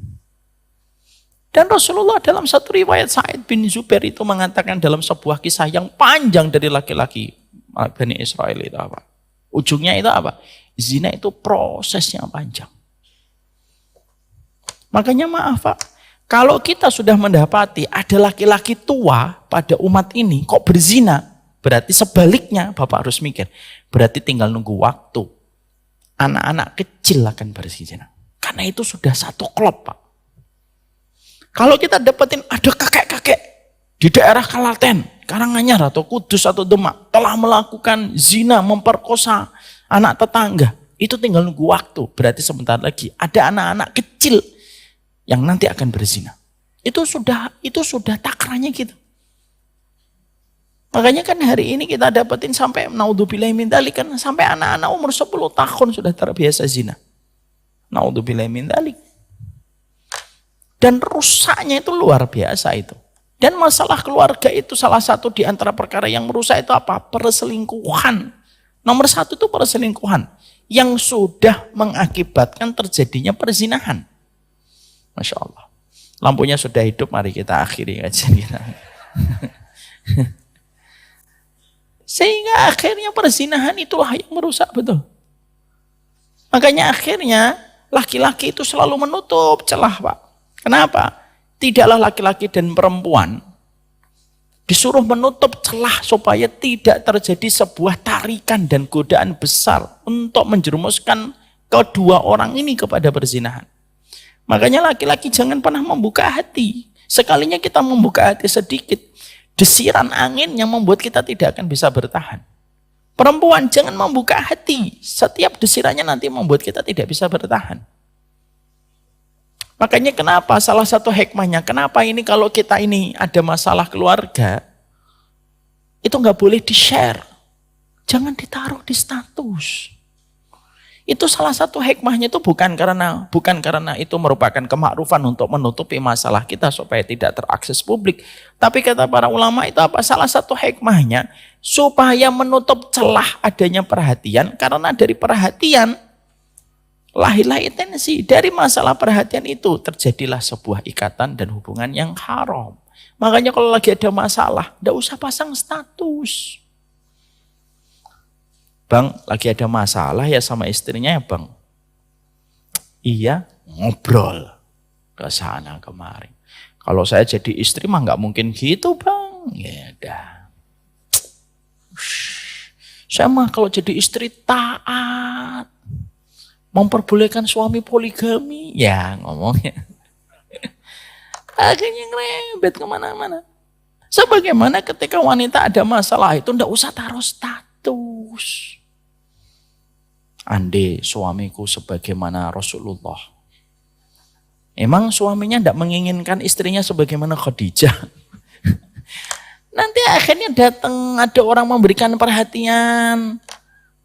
Dan Rasulullah dalam satu riwayat Sa'id bin Zubair itu mengatakan dalam sebuah kisah yang panjang dari laki-laki Bani Israel itu apa? Ujungnya itu apa? Zina itu prosesnya panjang. Makanya maaf, Pak, kalau kita sudah mendapati ada laki-laki tua pada umat ini kok berzina, berarti sebaliknya Bapak harus mikir, berarti tinggal nunggu waktu. Anak-anak kecil akan berzina. Karena itu sudah satu klub, Pak. Kalau kita dapetin ada kakek-kakek di daerah Kalaten, Karanganyar atau Kudus atau Demak telah melakukan zina, memperkosa anak tetangga, itu tinggal nunggu waktu. Berarti sebentar lagi ada anak-anak kecil yang nanti akan berzina. Itu sudah takranya gitu. Makanya kan hari ini kita dapetin sampai naudzubillahi min dzalik, kan sampai anak-anak umur 10 tahun sudah terbiasa zina. Naudzubillahi min dzalik. Dan rusaknya itu luar biasa itu. Dan masalah keluarga itu salah satu di antara perkara yang merusak itu apa? Perselingkuhan. Nomor satu itu perselingkuhan. Yang sudah mengakibatkan terjadinya perzinahan. Masya Allah. Lampunya sudah hidup, mari kita akhiri kajian kita. Sehingga akhirnya perzinahan itulah yang merusak, betul. Makanya akhirnya laki-laki itu selalu menutup celah, Pak. Kenapa? Tidaklah laki-laki dan perempuan disuruh menutup celah supaya tidak terjadi sebuah tarikan dan godaan besar untuk menjerumuskan kedua orang ini kepada perzinahan. Makanya laki-laki jangan pernah membuka hati. Sekalinya kita membuka hati sedikit, desiran angin yang membuat kita tidak akan bisa bertahan. Perempuan jangan membuka hati, setiap desirannya nanti membuat kita tidak bisa bertahan. Makanya kenapa salah satu hikmahnya, kenapa ini kalau kita ini ada masalah keluarga, itu nggak boleh di-share. Jangan ditaruh di status. Itu salah satu hikmahnya itu bukan karena itu merupakan kemakrufan untuk menutupi masalah kita supaya tidak terakses publik. Tapi kata para ulama itu apa? Salah satu hikmahnya supaya menutup celah adanya perhatian, karena dari perhatian lahirlah intensi. Dari masalah perhatian itu terjadilah sebuah ikatan dan hubungan yang haram. Makanya kalau lagi ada masalah, tidak usah pasang status. Bang, lagi ada masalah ya sama istrinya ya, Bang. Iya, ngobrol ke sana kemari. Kalau saya jadi istri mah nggak mungkin gitu bang. Ya udah. Saya mah kalau jadi istri taat. Memperbolehkan suami poligami. Ya ngomongnya. Akhirnya ngerebet kemana-mana. Sebagaimana ketika wanita ada masalah itu ndak usah taruh status. Ande suamiku sebagaimana Rasulullah. Emang suaminya ndak menginginkan istrinya sebagaimana Khadijah. Nanti akhirnya datang ada orang memberikan perhatian.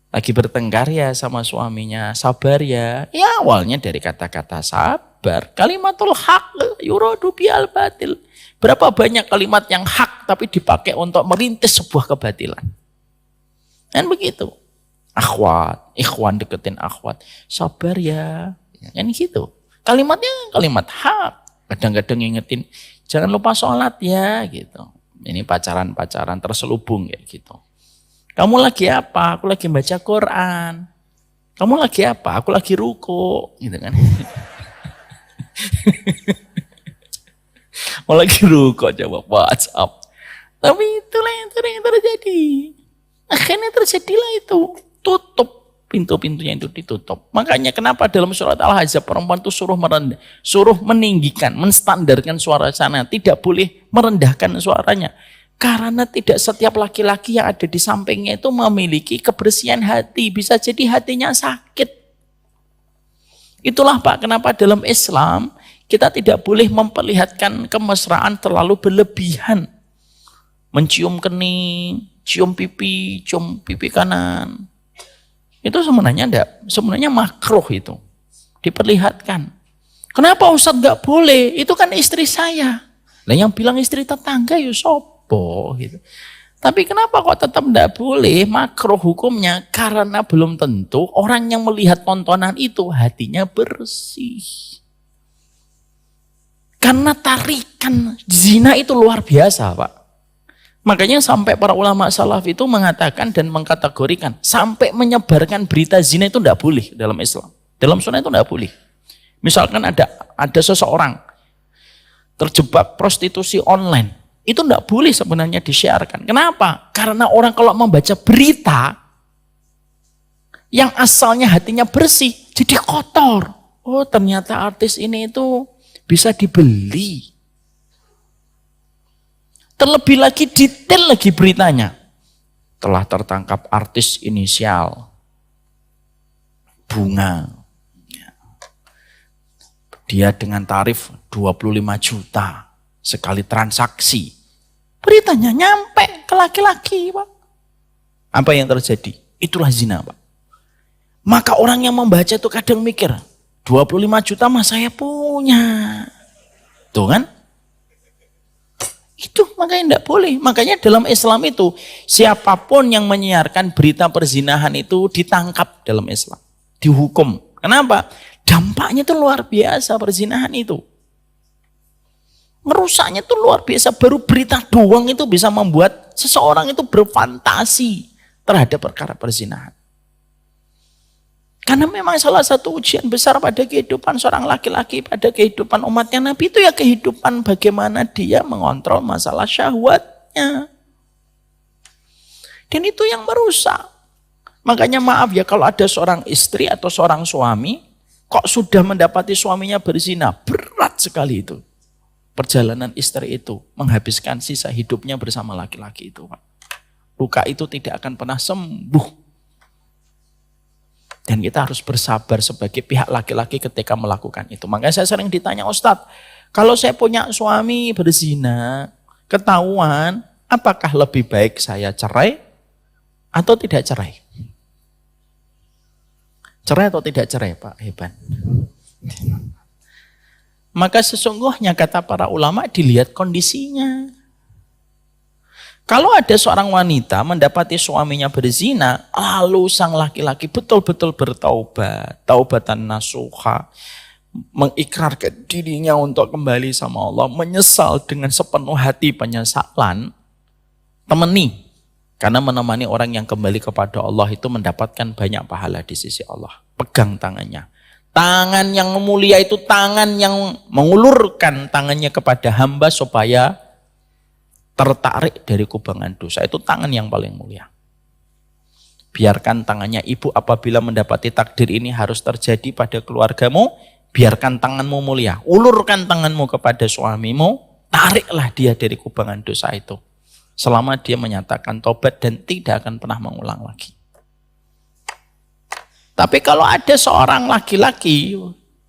Lagi bertengkar ya sama suaminya, sabar ya. Ya awalnya dari kata-kata sabar. Kalimatul haq yuradu bial batil. Berapa banyak kalimat yang hak tapi dipakai untuk merintis sebuah kebatilan. Dan begitu. Akhwat, ikhwan deketin akhwat. Sabar ya. Kan gitu. Kalimatnya kalimat hak. Kadang-kadang ngingetin, jangan lupa sholat ya gitu. Ini pacaran-pacaran terselubung ya gitu. Kamu lagi apa? Aku lagi baca Quran. Kamu lagi apa? Aku lagi ruku. Gitu kan. Mau lagi ruku coba WhatsApp. Tapi itulah yang sering terjadi. Akhirnya terjadilah itu. Tutup. Pintu-pintunya itu ditutup. Makanya kenapa dalam surat Al-Ahzab perempuan itu suruh meninggikan, menstandarkan suara sana. Tidak boleh merendahkan suaranya. Karena tidak setiap laki-laki yang ada di sampingnya itu memiliki kebersihan hati. Bisa jadi hatinya sakit. Itulah Pak, kenapa dalam Islam kita tidak boleh memperlihatkan kemesraan terlalu berlebihan. Mencium kening, cium pipi kanan. Itu sebenarnya makruh itu. Diperlihatkan. Kenapa Ustadz gak boleh? Itu kan istri saya. Nah yang bilang istri tetangga ya sopo gitu. Tapi kenapa kok tetap gak boleh? Makruh hukumnya karena belum tentu orang yang melihat tontonan itu hatinya bersih. Karena tarikan zina itu luar biasa Pak. Makanya sampai para ulama salaf itu mengatakan dan mengkategorikan sampai menyebarkan berita zina itu tidak boleh dalam Islam. Dalam sunnah itu tidak boleh. Misalkan ada seseorang terjebak prostitusi online, itu tidak boleh sebenarnya disiarkan. Kenapa? Karena orang kalau membaca berita yang asalnya hatinya bersih jadi kotor. Oh ternyata artis ini itu bisa dibeli. Terlebih lagi detail lagi beritanya. Telah tertangkap artis inisial Bunga. Dia dengan tarif 25 juta sekali transaksi. Beritanya nyampe ke laki-laki, Pak. Apa yang terjadi? Itulah zina, Pak. Maka orang yang membaca itu kadang mikir, 25 juta mah saya punya. Tuh kan? Itu makanya tidak boleh. Makanya dalam Islam itu siapapun yang menyiarkan berita perzinahan itu ditangkap dalam Islam. Dihukum. Kenapa? Dampaknya itu luar biasa perzinahan itu. Merusaknya itu luar biasa. Baru berita doang itu bisa membuat seseorang itu berfantasi terhadap perkara perzinahan. Karena memang salah satu ujian besar pada kehidupan seorang laki-laki, pada kehidupan umatnya Nabi itu ya kehidupan bagaimana dia mengontrol masalah syahwatnya. Dan itu yang merusak. Makanya maaf ya kalau ada seorang istri atau seorang suami, kok sudah mendapati suaminya berzina, berat sekali itu. Perjalanan istri itu menghabiskan sisa hidupnya bersama laki-laki itu. Pak. Luka itu tidak akan pernah sembuh. Dan kita harus bersabar sebagai pihak laki-laki ketika melakukan itu. Makanya saya sering ditanya, Ustadz, kalau saya punya suami berzina, ketahuan, apakah lebih baik saya cerai atau tidak cerai? Cerai atau tidak cerai, Pak Heban? Maka sesungguhnya kata para ulama dilihat kondisinya. Kalau ada seorang wanita mendapati suaminya berzina, lalu sang laki-laki betul-betul bertaubat, taubatan nasuha, mengikrarkan dirinya untuk kembali sama Allah, menyesal dengan sepenuh hati penyesalan, temani. Karena menemani orang yang kembali kepada Allah itu mendapatkan banyak pahala di sisi Allah. Pegang tangannya, Tangan yang mulia itu tangan yang mengulurkan tangannya kepada hamba supaya tertarik dari kubangan dosa. Itu tangan yang paling mulia. Biarkan tangannya ibu apabila mendapati takdir ini harus terjadi pada keluargamu, biarkan tanganmu mulia. Ulurkan tanganmu kepada suamimu, tariklah dia dari kubangan dosa itu. Selama dia menyatakan tobat dan tidak akan pernah mengulang lagi. Tapi kalau ada seorang laki-laki,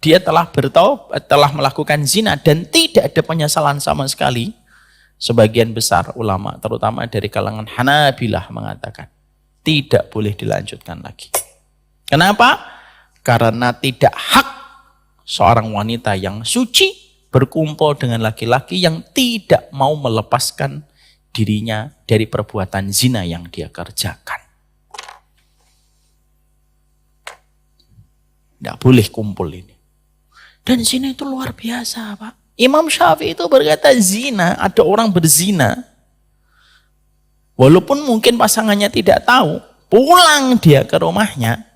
dia telah bertaubat, telah melakukan zina dan tidak ada penyesalan sama sekali, sebagian besar ulama, terutama dari kalangan Hanabilah mengatakan, tidak boleh dilanjutkan lagi. Kenapa? Karena tidak hak seorang wanita yang suci berkumpul dengan laki-laki yang tidak mau melepaskan dirinya dari perbuatan zina yang dia kerjakan. Tidak boleh kumpul ini. Dan zina itu luar biasa, Pak. Imam Syafi'i itu berkata zina, ada orang berzina. Walaupun mungkin pasangannya tidak tahu, pulang dia ke rumahnya.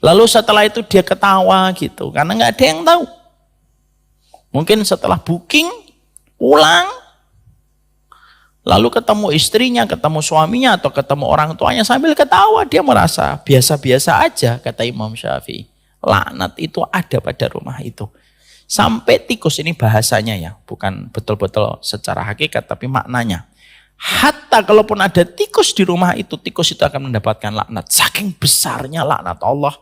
Lalu setelah itu dia ketawa gitu, karena nggak ada yang tahu. Mungkin setelah booking, pulang, lalu ketemu istrinya, ketemu suaminya, atau ketemu orang tuanya sambil ketawa. Dia merasa biasa-biasa aja, kata Imam Syafi'i. Laknat itu ada pada rumah itu. Sampai tikus, ini bahasanya ya, bukan betul-betul secara hakikat, tapi maknanya. Hatta kalaupun ada tikus di rumah itu, tikus itu akan mendapatkan laknat. Saking besarnya laknat Allah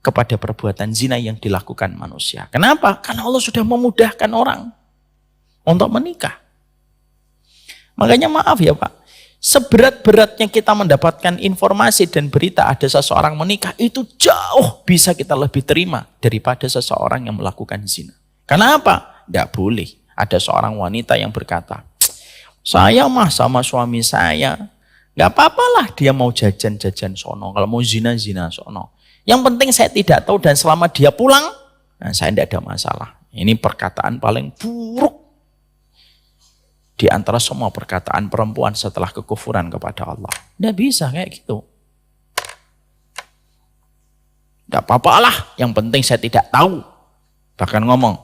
kepada perbuatan zina yang dilakukan manusia. Kenapa? Karena Allah sudah memudahkan orang untuk menikah. Makanya maaf ya Pak, seberat-beratnya kita mendapatkan informasi dan berita ada seseorang menikah, itu jauh bisa kita lebih terima daripada seseorang yang melakukan zina. Kenapa? Tidak boleh. Ada seorang wanita yang berkata, saya mah sama suami saya, nggak apa-apalah dia mau jajan-jajan sono, kalau mau zina-zina sono. Yang penting saya tidak tahu dan selama dia pulang, nah saya tidak ada masalah. Ini perkataan paling buruk di antara semua perkataan perempuan setelah kekufuran kepada Allah. Tidak bisa kayak gitu. Tidak apa-apalah, yang penting saya tidak tahu. Bahkan ngomong,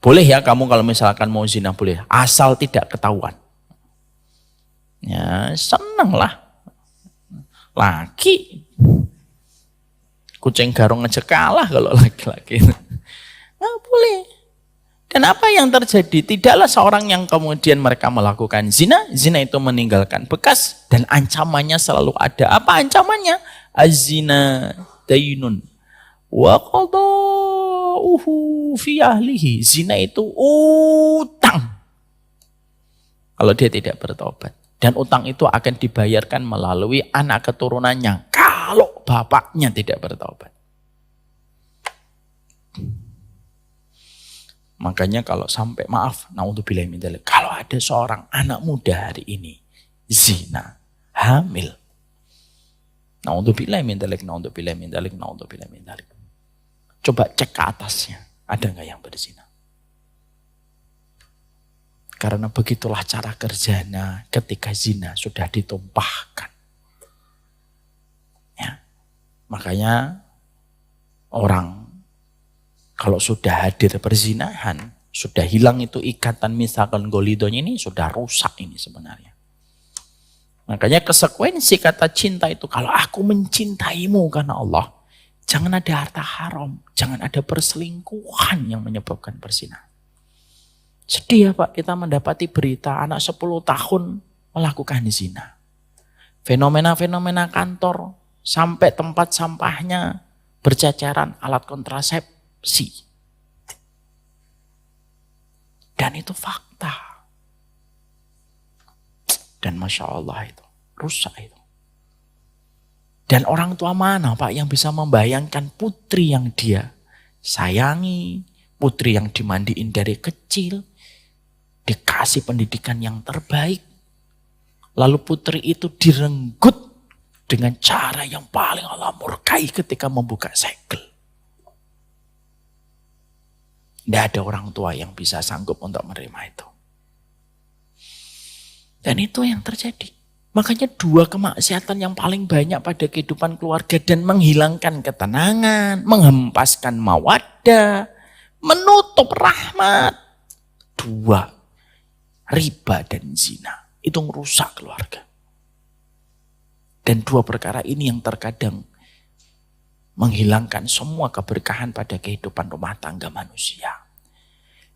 boleh ya kamu kalau misalkan mau zina boleh, asal tidak ketahuan. Ya seneng lah. Laki. Kucing garong aja kalah kalau laki-laki. Nggak boleh. Dan apa yang terjadi? Tidaklah seorang yang kemudian mereka melakukan zina. Zina itu meninggalkan bekas dan ancamannya selalu ada. Apa ancamannya? Az-zina dainun wa qada'uhu fi ahlihi. Zina itu utang. Kalau dia tidak bertobat. Dan utang itu akan dibayarkan melalui anak keturunannya. Kalau bapaknya tidak bertobat. Makanya kalau sampai, maaf, naudzubillahi min dzalik, kalau ada seorang anak muda hari ini zina, hamil, naudzubillahi min dzalik, naudzubillahi min dzalik, naudzubillahi min dzalik. Coba cek ke atasnya, ada nggak yang berzina? Karena begitulah cara kerjanya ketika zina sudah ditumpahkan. Ya. Makanya orang kalau sudah hadir perzinahan, sudah hilang itu ikatan misalkan golidonya, ini sudah rusak ini sebenarnya. Makanya konsekuensi kata cinta itu, kalau aku mencintaimu karena Allah, jangan ada harta haram, jangan ada perselingkuhan yang menyebabkan perzinahan. Sedih ya Pak, kita mendapati berita anak 10 tahun melakukan zina. Fenomena-fenomena kantor, sampai tempat sampahnya bercacaran alat kontrasepsi. Dan itu fakta. Dan Masya Allah itu, rusak itu. Dan orang tua mana Pak yang bisa membayangkan putri yang dia sayangi, putri yang dimandiin dari kecil, dikasih pendidikan yang terbaik, lalu putri itu direnggut dengan cara yang paling Allah murkai ketika membuka segel. Tidak ada orang tua yang bisa sanggup untuk menerima itu. Dan itu yang terjadi. Makanya dua kemaksiatan yang paling banyak pada kehidupan keluarga dan menghilangkan ketenangan, menghempaskan mawaddah, menutup rahmat. Dua, riba dan zina. Itu merusak keluarga. Dan dua perkara ini yang terkadang menghilangkan semua keberkahan pada kehidupan rumah tangga manusia.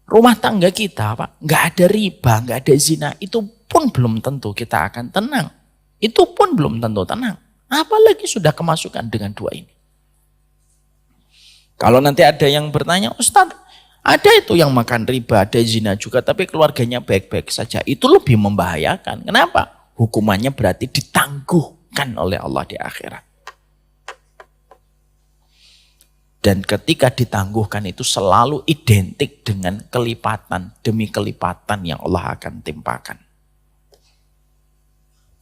Rumah tangga kita, Pak, nggak ada riba, nggak ada zina, itu pun belum tentu kita akan tenang. Itu pun belum tentu tenang. Apalagi sudah kemasukan dengan dua ini. Kalau nanti ada yang bertanya, Ustadz, ada itu yang makan riba, ada zina juga, tapi keluarganya baik-baik saja. Itu lebih membahayakan. Kenapa? Hukumannya berarti ditangguhkan oleh Allah di akhirat. Dan ketika ditangguhkan itu selalu identik dengan kelipatan demi kelipatan yang Allah akan timpakan.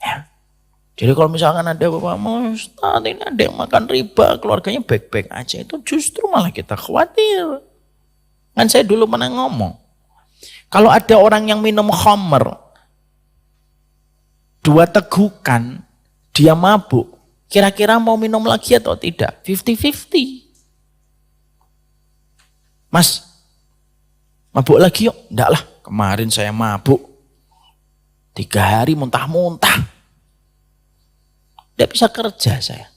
Ya. Jadi kalau misalkan ada bapak, Ustaz ini ada yang makan riba, keluarganya baik-baik aja, itu justru malah kita khawatir. Kan saya dulu pernah ngomong, kalau ada orang yang minum khamr, 2 tegukan, dia mabuk, kira-kira mau minum lagi atau tidak? 50-50. Mas, mabuk lagi yuk? Enggak lah, kemarin saya mabuk 3 hari muntah-muntah. Tidak bisa kerja saya.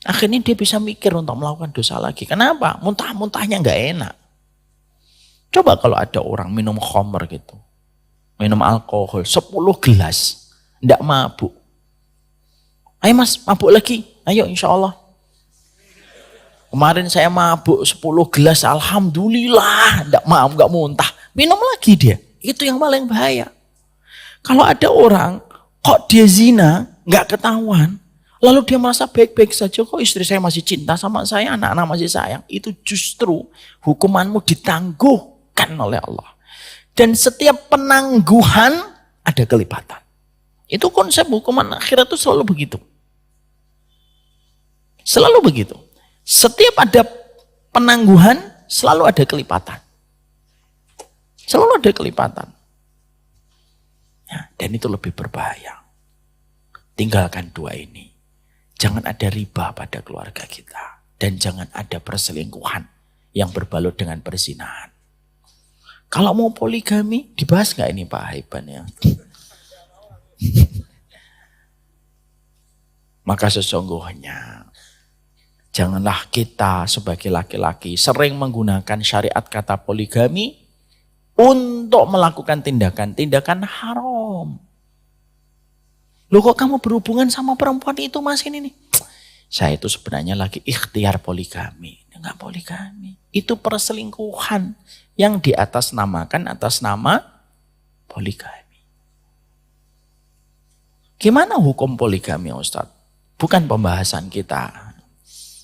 Akhirnya dia bisa mikir untuk melakukan dosa lagi. Kenapa? Muntah-muntahnya nggak enak. Coba kalau ada orang minum khamr gitu. Minum alkohol 10 gelas. Enggak mabuk. Ayo mas, mabuk lagi. Ayo insya Allah. Kemarin saya mabuk 10 gelas, alhamdulillah, enggak muntah. Minum lagi dia. Itu yang paling bahaya. Kalau ada orang kok dia zina, enggak ketahuan, lalu dia merasa baik-baik saja, kok istri saya masih cinta sama saya, anak-anak masih sayang, itu justru hukumanmu ditangguhkan oleh Allah. Dan setiap penangguhan ada kelipatan. Itu konsep hukuman akhirat itu selalu begitu. Selalu begitu. Setiap ada penangguhan, selalu ada kelipatan. Selalu ada kelipatan. Ya, dan itu lebih berbahaya. Tinggalkan 2 ini. Jangan ada riba pada keluarga kita. Dan jangan ada perselingkuhan yang berbalut dengan perzinahan. Kalau mau poligami, dibahas nggak ini Pak Haiban ya? Maka sesungguhnya, janganlah kita sebagai laki-laki sering menggunakan syariat kata poligami untuk melakukan tindakan-tindakan haram. Loh kok kamu berhubungan sama perempuan itu mas ini nih? Saya itu sebenarnya lagi ikhtiar poligami. Enggak poligami. Itu perselingkuhan yang diatasnamakan atas nama poligami. Gimana hukum poligami Ustadz? Bukan pembahasan kita.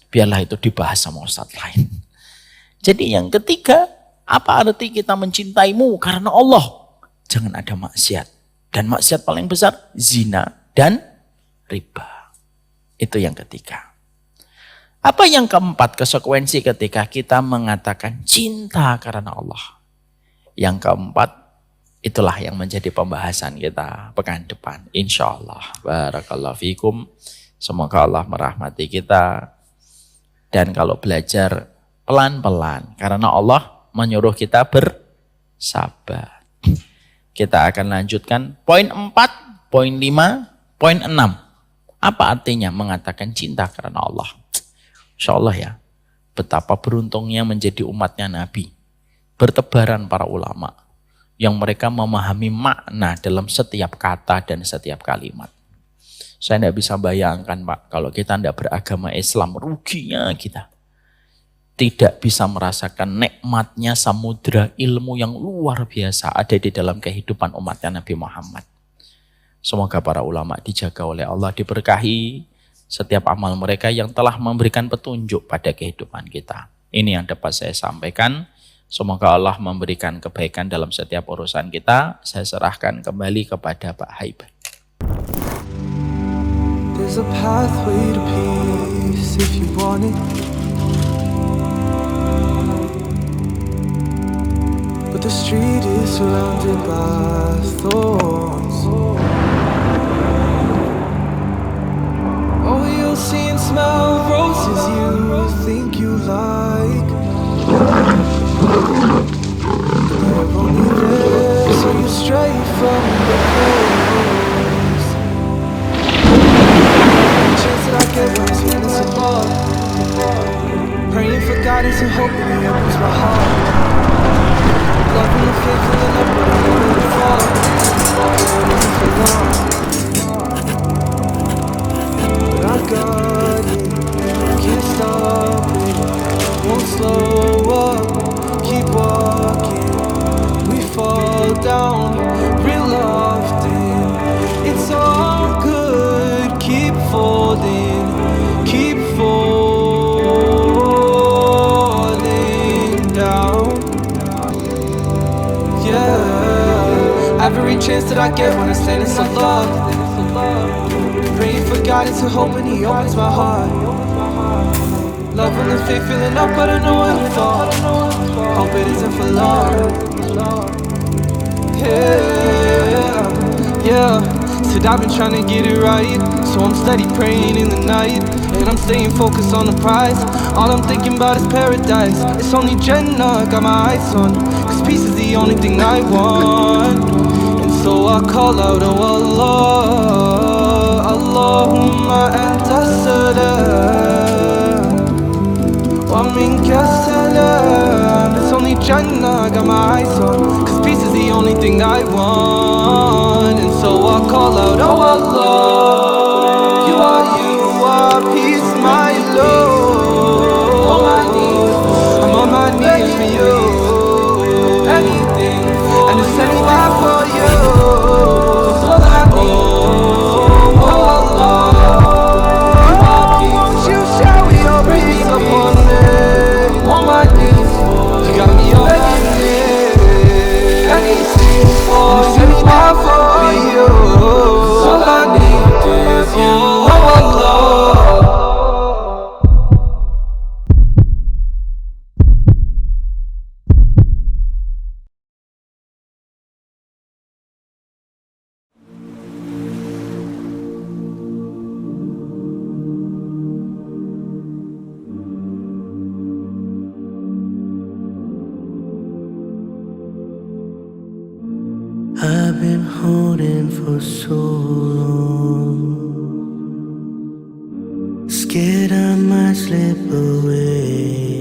Biarlah itu dibahas sama Ustadz lain. Jadi yang ketiga, apa arti kita mencintaimu karena Allah? Jangan ada maksiat. Dan maksiat paling besar, zina dan riba. Itu yang ketiga. Apa yang keempat, konsekuensi ketika kita mengatakan cinta karena Allah? Yang keempat, itulah yang menjadi pembahasan kita pekan depan. Insya Allah. Barakallahu fikum. Semoga Allah merahmati kita. Dan kalau belajar pelan-pelan. Karena Allah menyuruh kita bersabar. Kita akan lanjutkan poin 4, poin 5, poin 6. Apa artinya mengatakan cinta karena Allah? Insya Allah ya. Betapa beruntungnya menjadi umatnya Nabi. Bertebaran para ulama. Yang mereka memahami makna dalam setiap kata dan setiap kalimat. Saya tidak bisa bayangkan Pak, kalau kita tidak beragama Islam, ruginya kita. Tidak bisa merasakan nikmatnya samudra ilmu yang luar biasa ada di dalam kehidupan umatnya Nabi Muhammad. Semoga para ulama dijaga oleh Allah, diberkahi setiap amal mereka yang telah memberikan petunjuk pada kehidupan kita. Ini yang dapat saya sampaikan. Semoga Allah memberikan kebaikan dalam setiap urusan kita. Saya serahkan kembali kepada Pak Haiban. There's a pathway to peace if you want it. But the street is surrounded by thorns. fall. Praying for guidance and hoping He opens my heart. Loving the faithful and up, but I know it will fall. It isn't for long, but I got it. Can't stop it, won't slow up. Keep walking, we fall down real often. It's all good, keep folding, keep falling down. Yeah, every chance that I get when I stand in some love. Praying for guidance and hoping He opens my heart. Loving the faith, feeling up, but I know it'll fall. Hope it isn't for long. Yeah. Said I've been trying to get it right, so I'm steady praying in the night, and I'm staying focused on the prize. All I'm thinking about is paradise. It's only Jannah, got my eyes on, cause peace is the only thing I want. And so I call out, oh Allah, Allahumma anta salam wa minka salam. It's only Jannah, got my eyes on, cause peace is the only thing I want. And so I call out, oh Allah, you are peace, my Lord. I'm on my knees for you, anything, and it's anywhere for you. Oh Allah, won't you shower your peace upon me? On my knees, you got me on my knees, anything, and it's anywhere for you. All I need is you, oh Allah. I've been holding for so long, scared I might slip away.